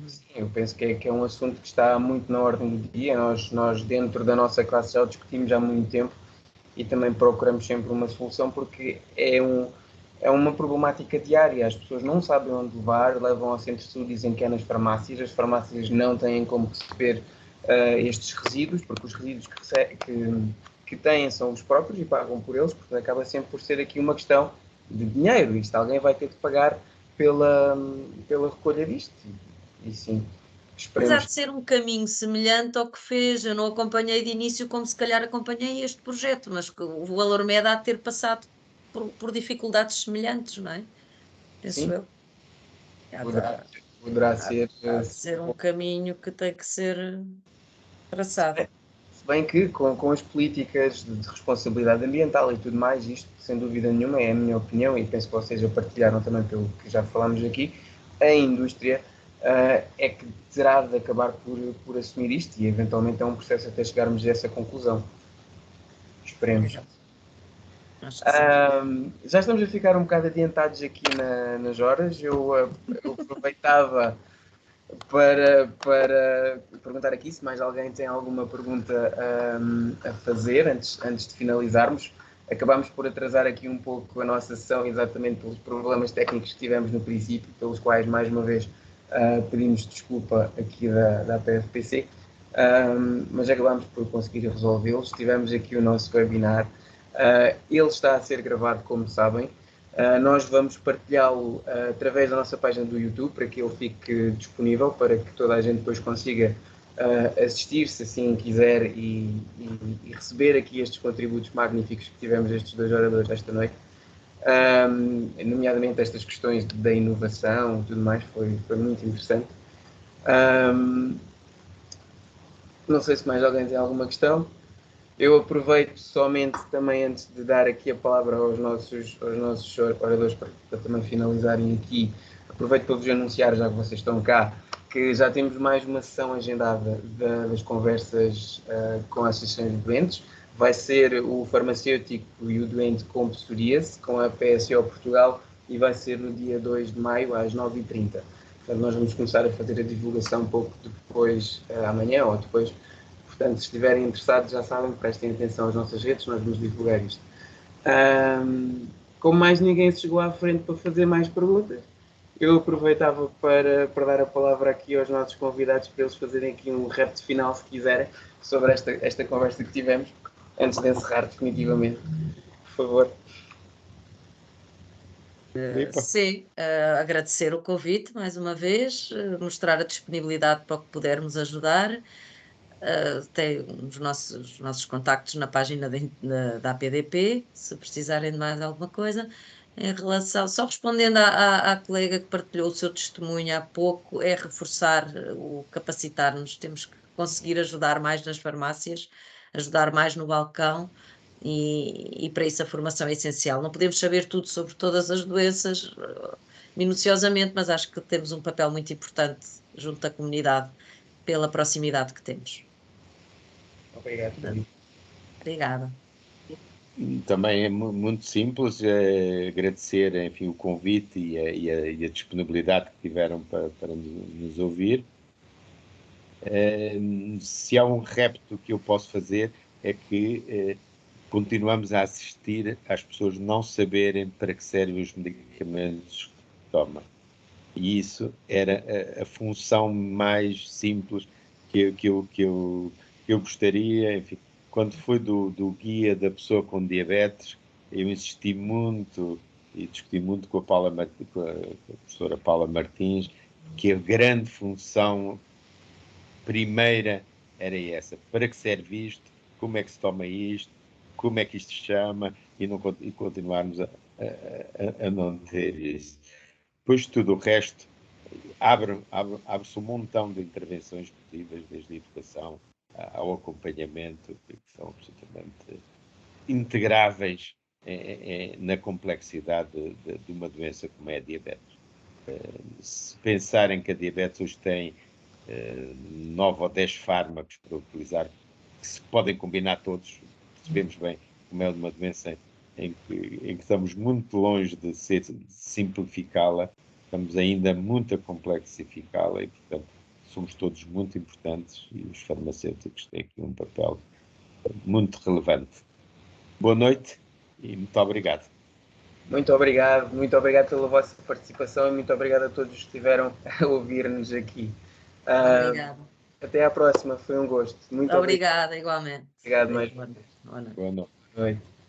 Sim, eu penso que é um assunto que está muito na ordem do dia. Nós dentro da nossa classe, já o discutimos há muito tempo e também procuramos sempre uma solução, porque é uma problemática diária. As pessoas não sabem onde levar, levam ao centro de saúde, dizem que é nas farmácias. As farmácias não têm como receber estes resíduos, porque os resíduos que têm são os próprios e pagam por eles, portanto acaba sempre por ser aqui uma questão de dinheiro. Isto alguém vai ter de pagar pela recolha disto. E sim, Mas há esperemos. de ser um caminho semelhante ao que fez. Eu não acompanhei de início como se calhar acompanhei este projeto, mas que o Valor Med há de ter passado por dificuldades semelhantes, não é? Penso Sim, eu. Há de, poderá ser. há de ser um caminho que tem que ser traçado. Se bem que com as políticas de responsabilidade ambiental e tudo mais, isto sem dúvida nenhuma é a minha opinião e penso que vocês a partilharam também pelo que já falámos aqui, a indústria é que terá de acabar por assumir isto e eventualmente é um processo até chegarmos a essa conclusão. Esperemos. Acho que sim. Já estamos a ficar um bocado adiantados aqui nas horas. Eu aproveitava para perguntar aqui se mais alguém tem alguma pergunta a fazer antes de finalizarmos. Acabámos por atrasar aqui um pouco a nossa sessão exatamente pelos problemas técnicos que tivemos no princípio, pelos quais, mais uma vez, pedimos desculpa aqui da PFPC, mas acabámos por conseguir resolvê-los. Tivemos aqui o nosso webinar. Ele está a ser gravado, como sabem. Nós vamos partilhá-lo através da nossa página do YouTube para que ele fique disponível para que toda a gente depois consiga assistir, se assim quiser, e receber aqui estes contributos magníficos que tivemos estes dois oradores esta noite. Nomeadamente estas questões da inovação e tudo mais, foi muito interessante. Não sei se mais alguém tem alguma questão. Eu aproveito somente também, antes de dar aqui a palavra aos nossos oradores para também finalizarem aqui, aproveito para vos anunciar, já que vocês estão cá, que já temos mais uma sessão agendada das conversas com as associações de doentes. Vai ser o farmacêutico e o doente com psoríase, com a PSO Portugal, e vai ser no dia 2 de maio, às 9h30. Portanto, nós vamos começar a fazer a divulgação um pouco depois, amanhã ou depois. Portanto, se estiverem interessados, já sabem, prestem atenção às nossas redes, nós vamos divulgar isto. Como mais ninguém se chegou à frente para fazer mais perguntas, eu aproveitava para dar a palavra aqui aos nossos convidados para eles fazerem aqui um repto final, se quiserem, sobre esta conversa que tivemos, antes de encerrar definitivamente. Por favor. Sim, agradecer o convite mais uma vez, mostrar a disponibilidade para o que pudermos ajudar. tem os nossos contactos na página da APDP, se precisarem de mais alguma coisa. Em relação, só respondendo à colega que partilhou o seu testemunho há pouco, é reforçar o capacitar-nos, temos que conseguir ajudar mais nas farmácias, ajudar mais no balcão, e para isso a formação é essencial. Não podemos saber tudo sobre todas as doenças minuciosamente, mas acho que temos um papel muito importante junto da comunidade pela proximidade que temos. Obrigado. Obrigada. Também é muito simples, agradecer, enfim, o convite e a disponibilidade que tiveram para nos ouvir. Se há um repto que eu posso fazer é que continuamos a assistir às pessoas não saberem para que servem os medicamentos que tomam. E isso era a função mais simples que eu gostaria, enfim. Quando foi do guia da pessoa com diabetes, eu insisti muito e discuti muito com a professora Paula Martins, que a grande função primeira era essa. Para que serve isto? Como é que se toma isto? Como é que isto se chama? E continuarmos a não ter isso. Depois tudo o resto, abre-se um montão de intervenções possíveis, desde a educação ao acompanhamento, que são absolutamente integráveis na complexidade de uma doença como é a diabetes. Se pensarem que a diabetes hoje tem 9 ou 10 fármacos para utilizar, que se podem combinar todos, percebemos bem como é uma doença em que estamos muito longe de simplificá-la, estamos ainda muito a complexificá-la e, portanto, somos todos muito importantes e os farmacêuticos têm aqui um papel muito relevante. Boa noite e muito obrigado. Muito obrigado pela vossa participação e muito obrigado a todos que estiveram a ouvir-nos aqui. Obrigada. Até à próxima, foi um gosto. Muito obrigada, igualmente. Obrigado mais. Boa noite. Boa noite. Boa noite.